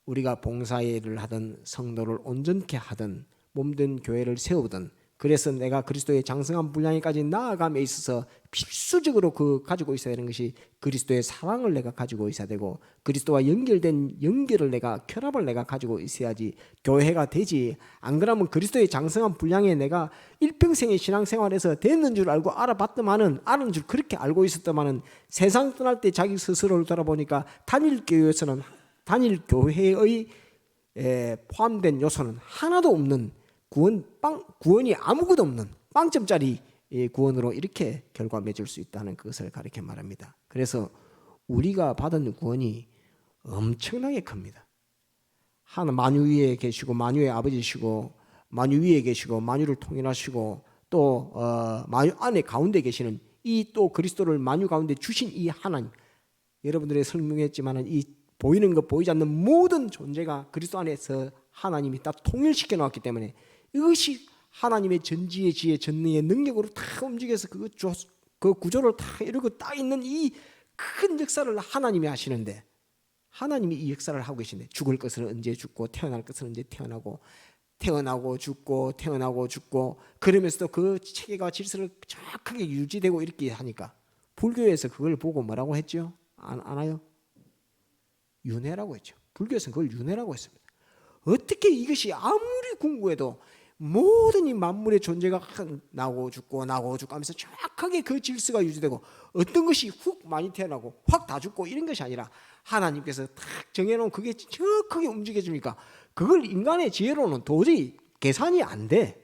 우리가 봉사의 일을 하든 성도를 온전케 하든 몸된 교회를 세우든 그래서 내가 그리스도의 장성한 분량에까지 나아감에 있어서 필수적으로 그 가지고 있어야 되는 것이 그리스도의 사랑을 내가 가지고 있어야 되고 그리스도와 연결된 연결을 내가 결합을 내가 가지고 있어야지 교회가 되지. 안 그러면 그리스도의 장성한 분량에 내가 일평생의 신앙생활에서 됐는 줄 알고 알아봤더만은 아는 줄 그렇게 알고 있었더만은 세상 떠날 때 자기 스스로를 돌아보니까 단일 교회에서는 단일 교회의 포함된 요소는 하나도 없는 구원이 아무것도 없는 빵점짜리 구원으로 이렇게 결과 맺을 수 있다는 것을 가르쳐 말합니다. 그래서 우리가 받은 구원이 엄청나게 큽니다. 하나 만유 위에 계시고 만유의 아버지시고 만유 위에 계시고 만유를 통일하시고 또 만유 안에 가운데 계시는 이 또 그리스도를 만유 가운데 주신 이 하나님, 여러분들이 설명했지만은 이 보이는 것 보이지 않는 모든 존재가 그리스도 안에서 하나님이 다 통일시켜 놓았기 때문에 이것이 하나님의 전지의 지혜 전능의 능력으로 다 움직여서 그 구조를 다 이루고 딱 있는 이 큰 역사를 하나님이 하시는데 하나님이 이 역사를 하고 계신데 죽을 것은 언제 죽고 태어날 것은 언제 태어나고 태어나고 죽고 태어나고 죽고 그러면서도 그 체계가 질서를 정확하게 유지되고 이렇게 하니까 불교에서 그걸 보고 뭐라고 했죠? 아나요? 윤회라고 했죠. 불교에서는 그걸 윤회라고 했습니다. 어떻게 이것이 아무리 궁구해도 모든 이 만물의 존재가 나고 죽고 나고 죽고 하면서 정확하게 그 질서가 유지되고 어떤 것이 훅 많이 태어나고 확 다 죽고 이런 것이 아니라 하나님께서 딱 정해놓은 그게 정확하게 움직여주니까 그걸 인간의 지혜로는 도저히 계산이 안 돼.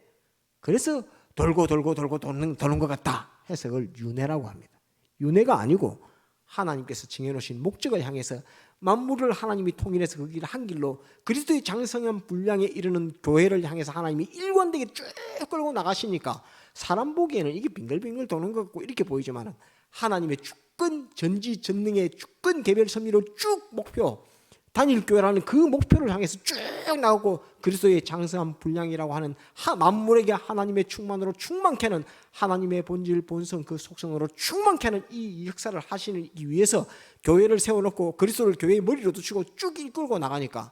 그래서 돌고 도는 것 같다 해서 그걸 윤회라고 합니다. 윤회가 아니고 하나님께서 정해놓으신 목적을 향해서 만물을 하나님이 통일해서 그 길 한 길로 그리스도의 장성한 분량에 이르는 교회를 향해서 하나님이 일관되게 쭉 끌고 나가시니까 사람 보기에는 이게 빙글빙글 도는 것 같고 이렇게 보이지만 하나님의 주권 전지전능의 주권 개별 섭리로 쭉 목표 단일 교회라는 그 목표를 향해서 쭉 나오고 그리스도의 장성한 분량이라고 하는 만물에게 하나님의 충만으로 충만케 하는 하나님의 본질 본성 그 속성으로 충만케 하는 이 역사를 하시기 위해서 교회를 세워놓고 그리스도를 교회의 머리로 두시고 쭉 이끌고 나가니까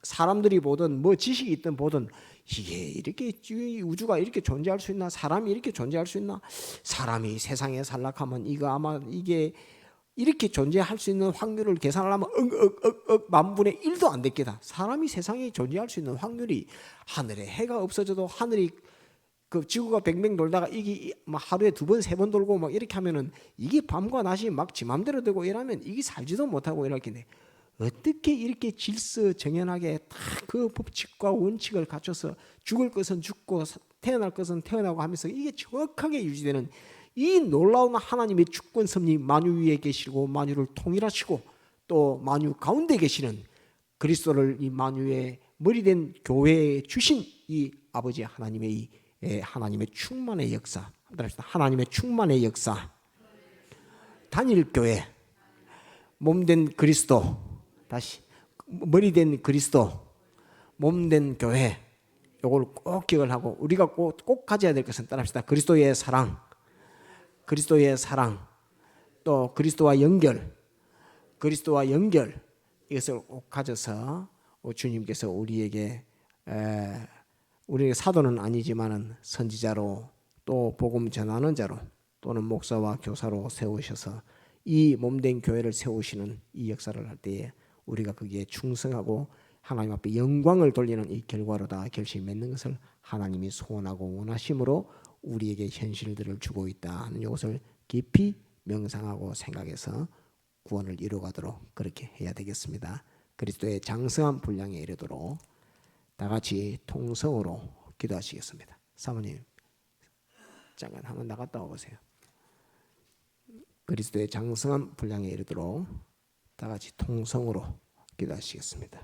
사람들이 보든 뭐 지식이 있든 보든 이게 이렇게 우주가 이렇게 존재할 수 있나? 사람이 이렇게 존재할 수 있나? 사람이 세상에 살락하면 이거 아마 이게 이렇게 존재할 수 있는 확률을 계산하려면 만분의 1도 안 됐겠다. 사람이 세상에 존재할 수 있는 확률이 하늘에 해가 없어져도 하늘이 그 지구가 뱅뱅 돌다가 이게 막 하루에 2번, 3번 돌고 막 이렇게 하면은 이게 밤과 낮이 막 지 맘대로 되고 이러면 이게 살지도 못하고 이렇게 어떻게 이렇게 질서정연하게 딱 그 법칙과 원칙을 갖춰서 죽을 것은 죽고 태어날 것은 태어나고 하면서 이게 정확하게 유지되는 이 놀라운 하나님의 주권 섭리 만유 위에 계시고 만유를 통일하시고 또 만유 가운데 계시는 그리스도를 이 만유의 머리된 교회에 주신 이 아버지 하나님의 이 하나님의 충만의 역사, 하나님의 충만의 역사, 단일교회, 몸된 그리스도, 다시 머리된 그리스도, 몸된 교회, 이걸 꼭 기억을 하고 우리가 꼭 가져야 될 것은 따라합시다. 그리스도의 사랑, 그리스도의 사랑, 또 그리스도와 연결, 그리스도와 연결, 이것을 꼭 가져서 주님께서 우리에게 사도는 아니지만은 선지자로 또 복음 전하는 자로 또는 목사와 교사로 세우셔서 이 몸된 교회를 세우시는 이 역사를 할 때에 우리가 거기에 충성하고 하나님 앞에 영광을 돌리는 이 결과로다 결실을 맺는 것을 하나님이 소원하고 원하심으로 우리에게 현실들을 주고 있다 하는 이것을 깊이 명상하고 생각해서 구원을 이루어가도록 그렇게 해야 되겠습니다. 그리스도의 장성한 분량에 이르도록 다 같이 통성으로 기도하시겠습니다. 사모님 잠깐 한번 나갔다 오세요. 그리스도의 장성한 분량에 이르도록 다 같이 통성으로 기도하시겠습니다.